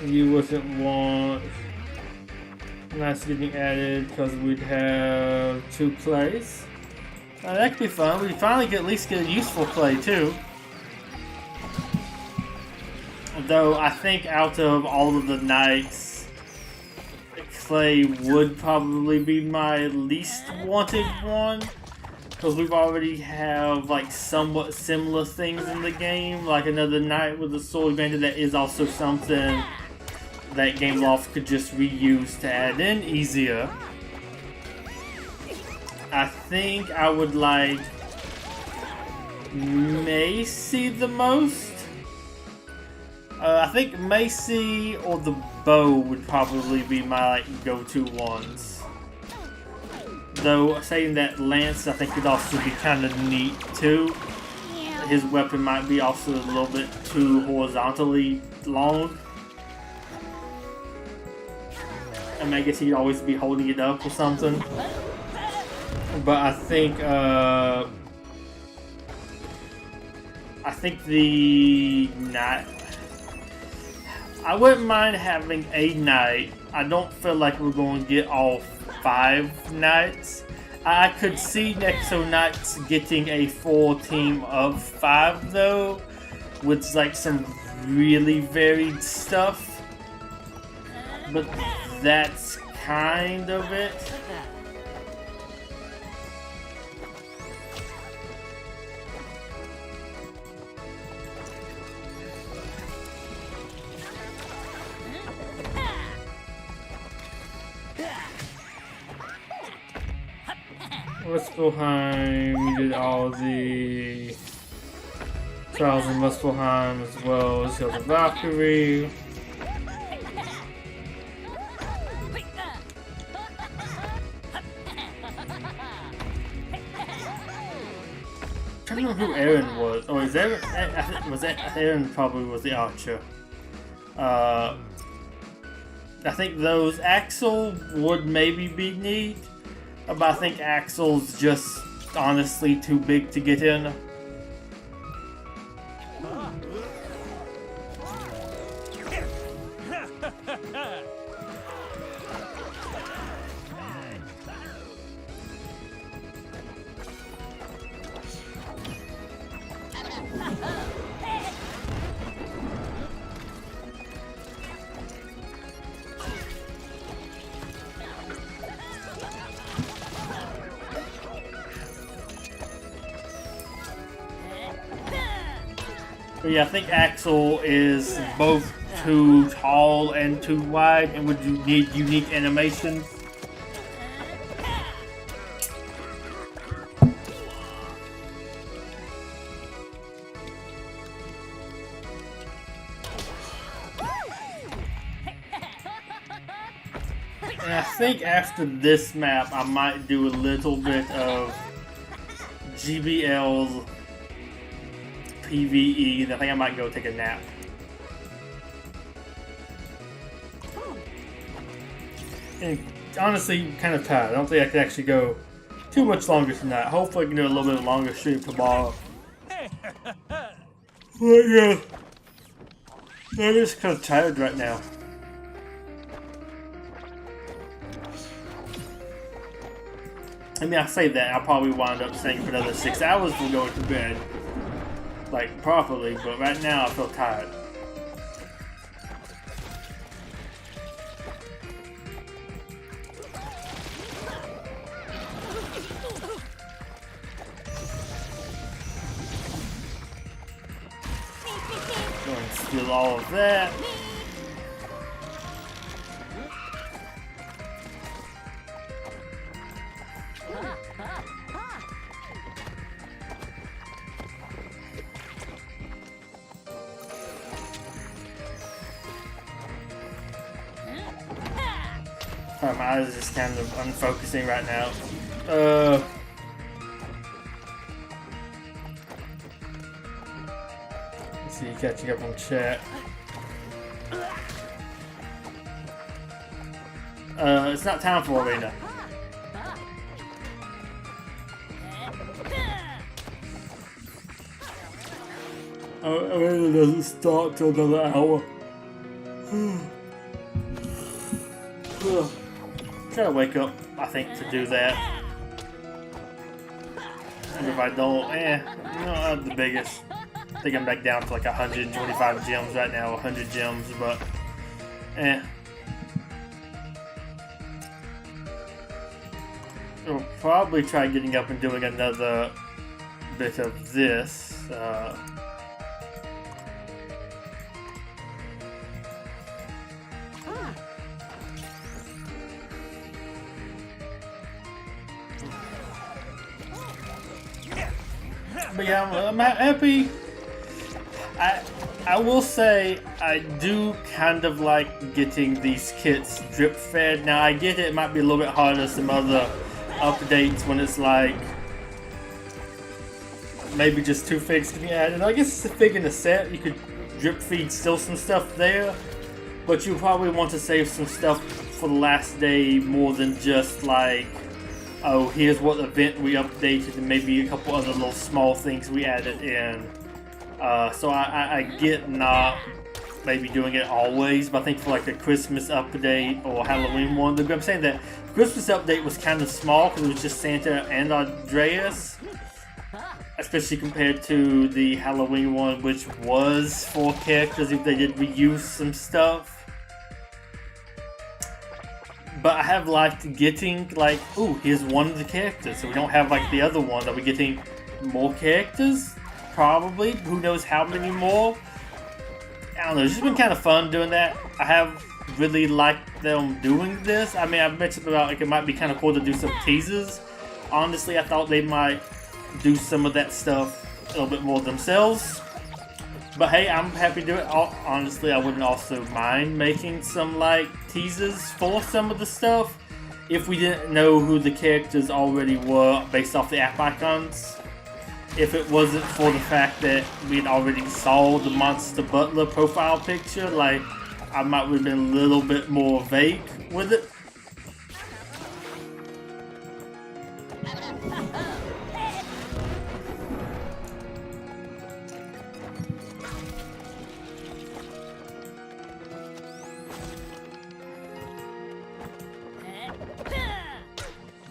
You wasn't want nice getting added because we'd have 2 plays. That could be fun. We finally at least get a useful play too. Though I think out of all of the knights, Clay would probably be my least wanted one. Because we've already have somewhat similar things in the game. Like another knight with a sword bandit that is also something that Gameloft could just reuse to add in easier. I think I would like Macy the most. I think Macy or the bow would probably be my go-to ones. Though saying that Lance I think could also be kind of neat too. His weapon might be also a little bit too horizontally long. I mean, I guess he'd always be holding it up or something. But I think the knight. I wouldn't mind having a knight. I don't feel like we're going to get all 5 knights. I could see Nexo Knights getting a full team of 5 though, with some really varied stuff. But that's kind of it. Muspelheim, we did all the Trials in Muspelheim as well as Hills of Valkyrie. I don't know who Aaron was. Oh, is Aaron? Was that Aaron? Probably was the archer. I think those Axel would maybe be neat, but I think Axel's just honestly too big to get in. But yeah, I think Axel is both too tall and too wide, and would you need unique animations. And I think after this map, I might do a little bit of GBL's PvE, and I think I might go take a nap. And honestly, kind of tired. I don't think I can actually go too much longer tonight. Hopefully I can do a little bit longer stream tomorrow. But yeah, I'm just kind of tired right now. I mean, I say that, I'll probably wind up staying for another 6 hours before going to bed. Like, properly, but right now I feel tired. Go and steal all of that. My eyes are just kind of unfocusing right now. Let's see, catching up on chat. It's not time for arena. Arena doesn't start till another hour. Gotta wake up, I think, to do that. And if I don't, not the biggest. I think I'm back down to like 125 gems right now, 100 gems, but I'll probably try getting up and doing another bit of this. But yeah, I'm happy. I will say I do kind of like getting these kits drip fed. Now I get it might be a little bit harder some other updates when it's like maybe just 2 figs getting added. I guess it's a fig in a set. You could drip feed still some stuff there, but you probably want to save some stuff for the last day more than just like, oh, here's what event we updated and maybe a couple other little small things we added in. So I get not maybe doing it always, but I think for like the Christmas update or Halloween one, I'm saying that Christmas update was kind of small because it was just Santa and Andreas, especially compared to the Halloween one, which was 4 characters if they did reuse some stuff. But I have liked getting like, ooh, here's one of the characters, so we don't have like the other one. Are we getting more characters? Probably. Who knows how many more? I don't know. It's just been kind of fun doing that. I have really liked them doing this. I mean, I've mentioned about like it might be kind of cool to do some teasers Honestly, I thought they might do some of that stuff a little bit more themselves. But hey, I'm happy to do it. Honestly, I wouldn't also mind making some like teasers for some of the stuff if we didn't know who the characters already were based off the app icons. If it wasn't for the fact that we had already saw the Monster Butler profile picture, like I might have been a little bit more vague with it.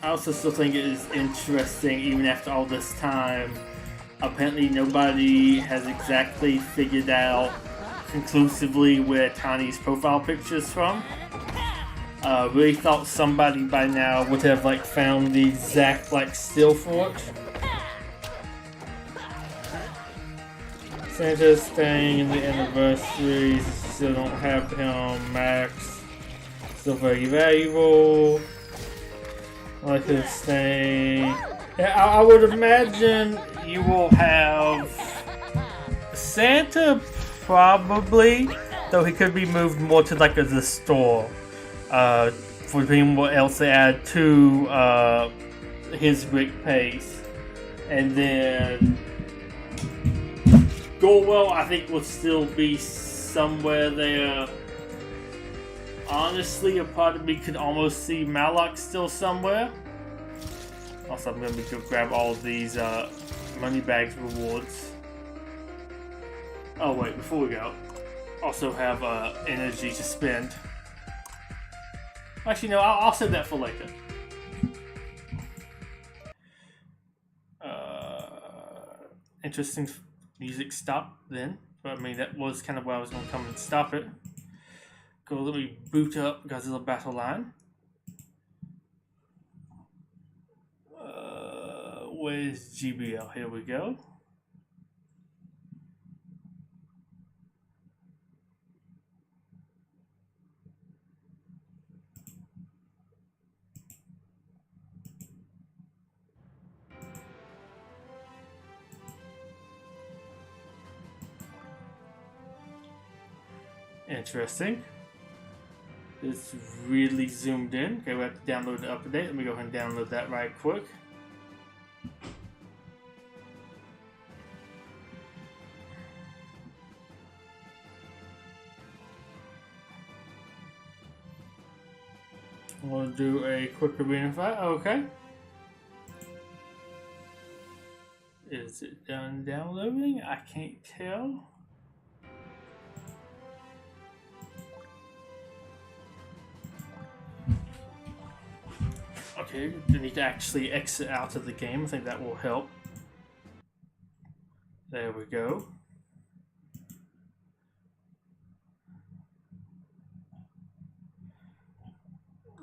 I also still think it is interesting, even after all this time, apparently nobody has exactly figured out conclusively where Tiny's profile picture is from. Really thought somebody by now would have like found the exact like still for it. Santa's staying in the anniversary, still don't have him. Max, still very valuable. Like his thing. Yeah, I would imagine you will have Santa probably, though he could be moved more to like the store. For being what else they add to his brick pace. And then Gorwell I think will still be somewhere there. Honestly, a part of me could almost see Malak still somewhere. Also, I'm going to go grab all of these money bags rewards. Oh wait, before we go, also have energy to spend. Actually, no, I'll save that for later. Interesting music stop then. But I mean, that was kind of where I was going to come and stop it. Go, let me boot up Godzilla Battle Line. Where's GBL? Here we go. Interesting. It's really zoomed in. Okay, we have to download the update. Let me go ahead and download that right quick. We'll do a quick arena fight. Okay. Is it done downloading? I can't tell. Okay, we need to actually exit out of the game. I think that will help. There we go.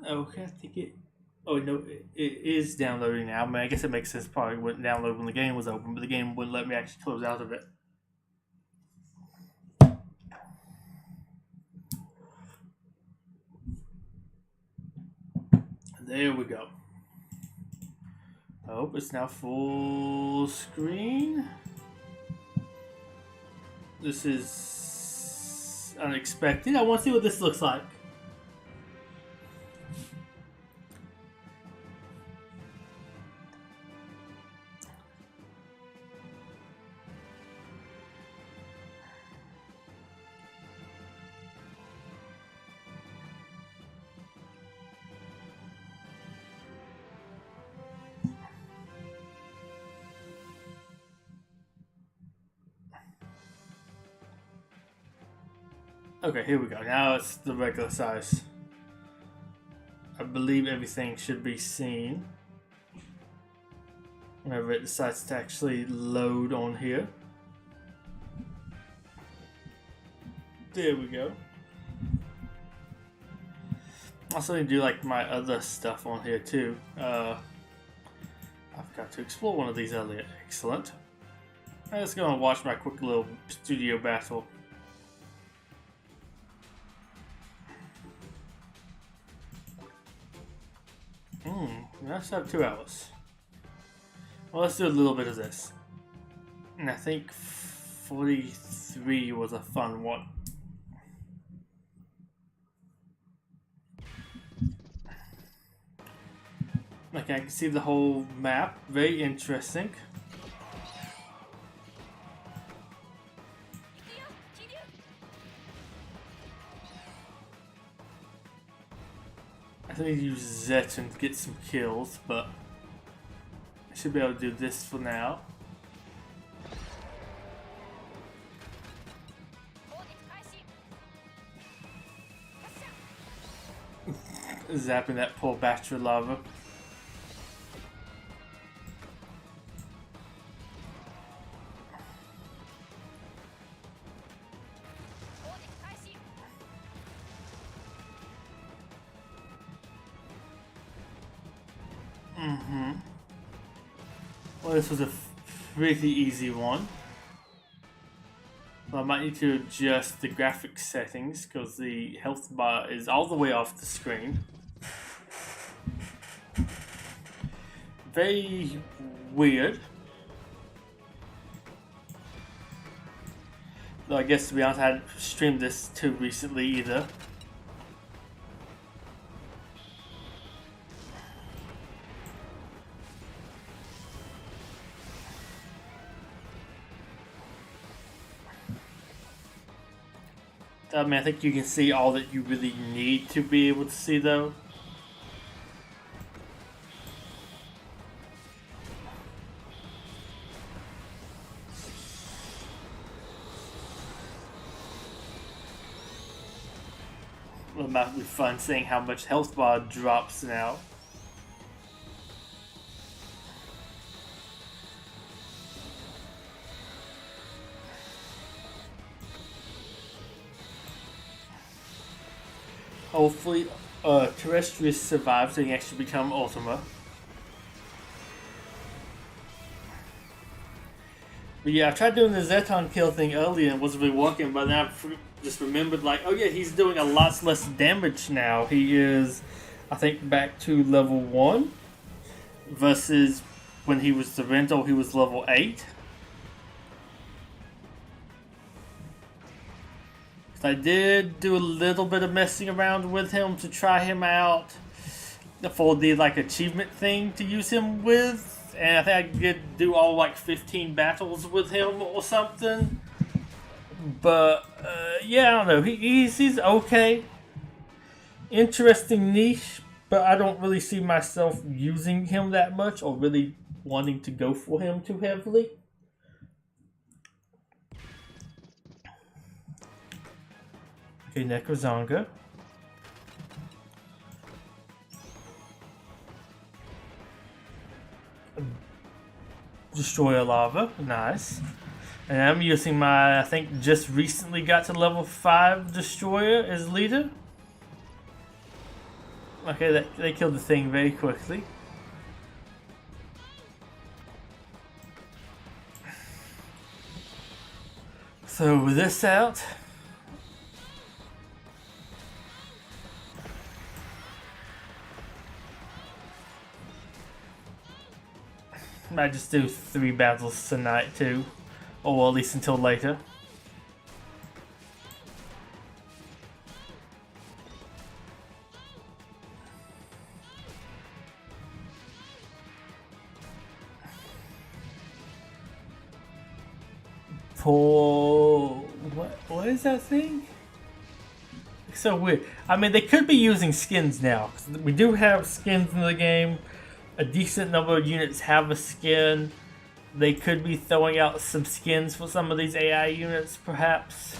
Okay, I think it... Oh, no, it is downloading now. I mean, I guess it makes sense. Probably wouldn't download when the game was open, but the game wouldn't let me actually close out of it. There we go. Oh, it's now full screen. This is unexpected. I want to see what this looks like. Okay, here we go. Now it's the regular size. I believe everything should be seen whenever it decides to actually load on here. There we go. Also need to do like my other stuff on here too. I've got to explore one of these earlier. Excellent. Let's go and watch my quick little studio battle. Let's have 2 hours. Well, let's do a little bit of this. And I think 43 was a fun one. Okay, I can see the whole map. Very interesting. I need to use Zeton to get some kills, but I should be able to do this for now. Zapping that poor Betuor lava. Well, this was a pretty easy one. Well, I might need to adjust the graphics settings because the health bar is all the way off the screen. Very weird. Though I guess, to be honest, I hadn't streamed this too recently either. I mean, I think you can see all that you really need to be able to see, though. It might be fun seeing how much health bar drops now. Hopefully, Terrestrius survives so he can actually become Ultima. But yeah, I tried doing the Zeton kill thing earlier and it wasn't really working, but then I just remembered, like, oh yeah, he's doing a lot less damage now. He is, I think, back to level 1 versus when he was the rental, he was level 8. I did do a little bit of messing around with him to try him out for the achievement thing to use him with, and I think I did do all 15 battles with him or something. But yeah, I don't know. He's okay. Interesting niche, but I don't really see myself using him that much or really wanting to go for him too heavily. Okay, Necrozanga. Destroyer Lava, nice. And I'm using my, I think, just recently got to level 5 Destroyer as leader. Okay, they killed the thing very quickly. So with this out, might just do 3 battles tonight too, or at least until later. What is that thing? It's so weird. I mean, they could be using skins now. We do have skins in the game. A decent number of units have a skin. They could be throwing out some skins for some of these AI units, perhaps.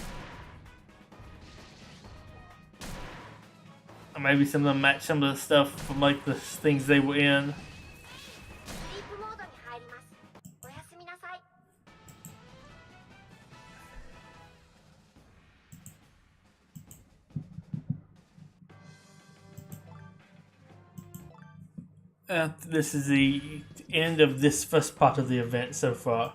Or maybe some of them match some of the stuff from the things they were in. This is the end of this first part of the event so far.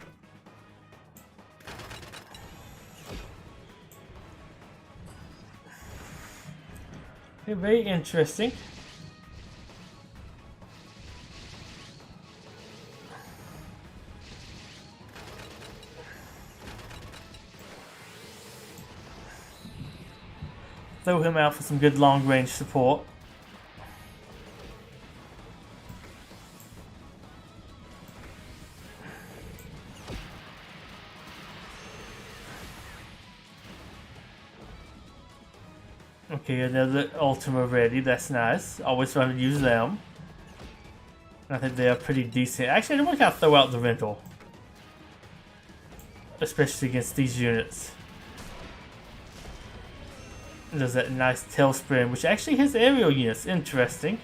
Okay, very interesting. throw him out for some good long-range support. Okay, another Ultima ready. That's nice. Always fun to use them. I think they are pretty decent. Actually, I don't want to kind of throw out the rental, especially against these units. There's that nice tailspin, which actually hits aerial units. Interesting.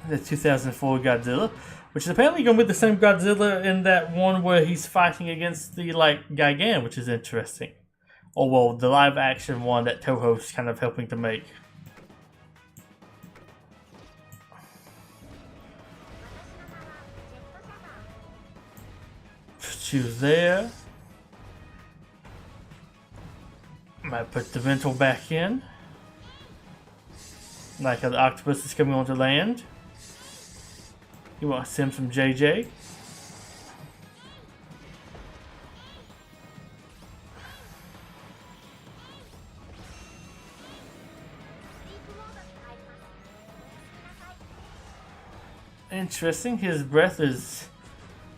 The 2004 Godzilla, which is apparently going to be the same Godzilla in that one where he's fighting against the, like, Gigan, which is interesting. Or, well, the live-action one that Toho's kind of helping to make. Choose there. Might put the rental back in. Like how the octopus is coming onto land. You want to send some JJ. Interesting. His breath is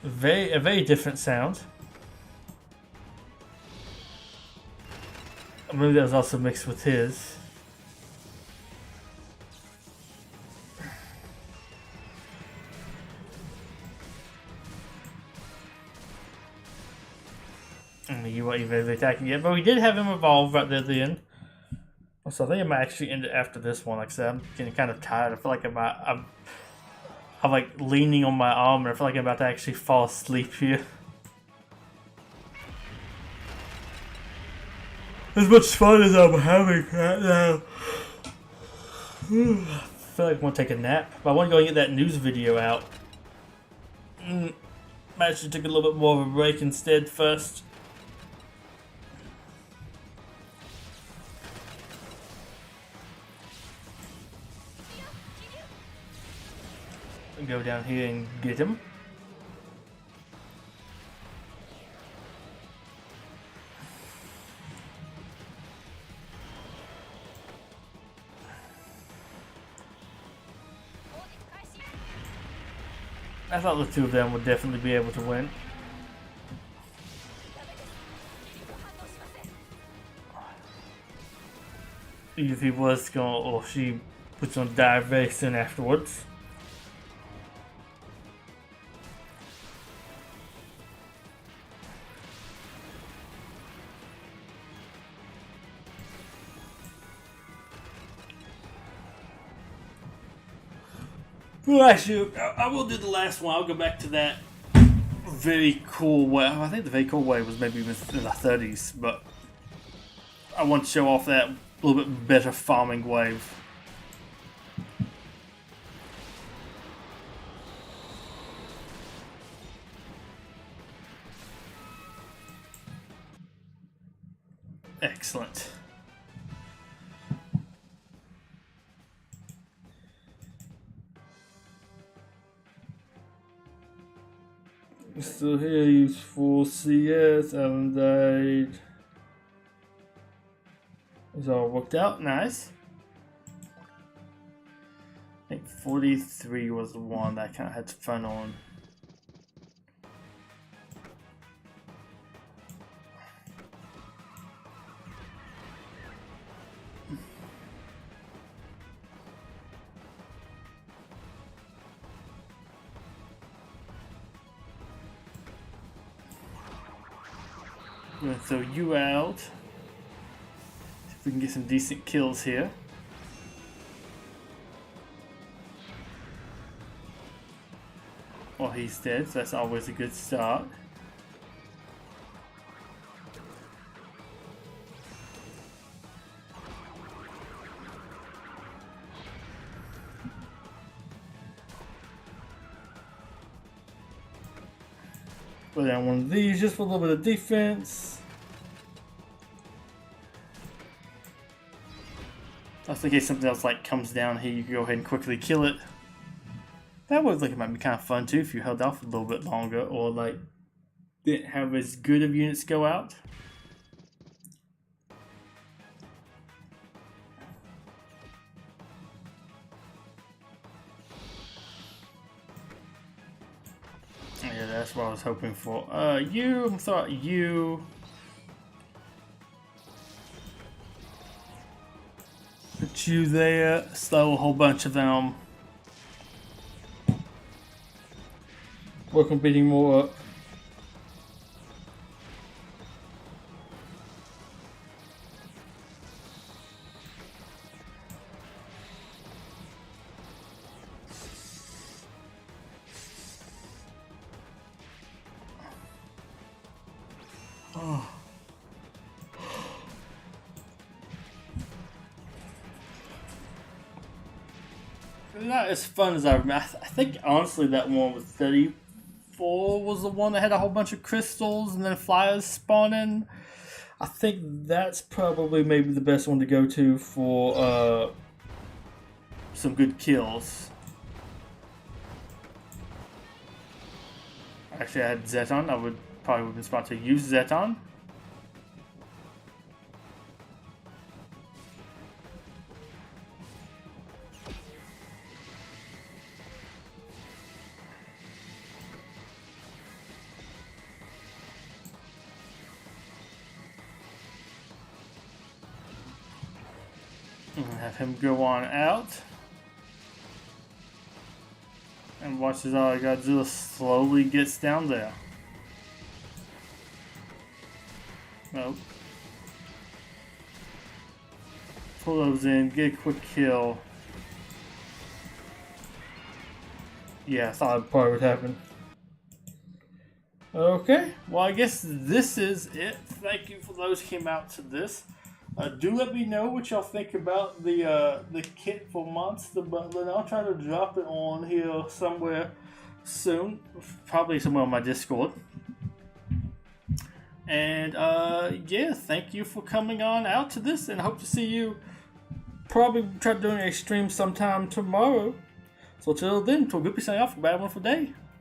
a very different sound. Maybe that was also mixed with his. You weren't even really attacking yet, but we did have him evolve right there at the end. So I think I might actually end it after this one. Like I said, I'm getting kind of tired. I feel like I'm like leaning on my arm, and I feel like I'm about to actually fall asleep here. As much fun as I'm having right now, I feel like I want to take a nap, but I want to go and get that news video out. Might actually take a little bit more of a break instead first. Go down here and get him. I thought the two of them would definitely be able to win. If he was going, or she was going to die very soon afterwards. Well, actually, I will do the last one. I'll go back to that very cool wave. I think the very cool wave was maybe in the 30s, but I want to show off that little bit better farming wave. Excellent. So here he's full CS, haven't died. It's all worked out, nice. I think 43 was the one that I kind of had fun on. I'm gonna throw you out. See if we can get some decent kills here. Well, he's dead, so that's always a good start. Put down one of these just for a little bit of defense. Just in case something else like comes down here, you can go ahead and quickly kill it. That would look, it might be kind of fun too if you held off a little bit longer, or like didn't have as good of units go out. that's what I was hoping for. I'm sorry, you. Put you there, slow a whole bunch of them. Work on beating more up. Oh. Not as fun as I remember. I think honestly that one with 34 was the one that had a whole bunch of crystals and then flyers spawning. I think that's probably maybe the best one to go to for some good kills. Actually, I had Zeton. I would probably been smart to use Zeton. Have him go on out. And watch as Godzilla slowly gets down there. Nope. Pull those in, get a quick kill. Yeah, I thought it probably would happen. Okay, well I guess this is it. Thank you for those who came out to this. Do let me know what y'all think about the kit for Monster Butler, and I'll try to drop it on here somewhere soon, probably somewhere on my Discord. And yeah, thank you for coming on out to this, and hope to see you. Probably try doing a stream sometime tomorrow. So till then, Betuor Gripley signing off. Have a wonderful day.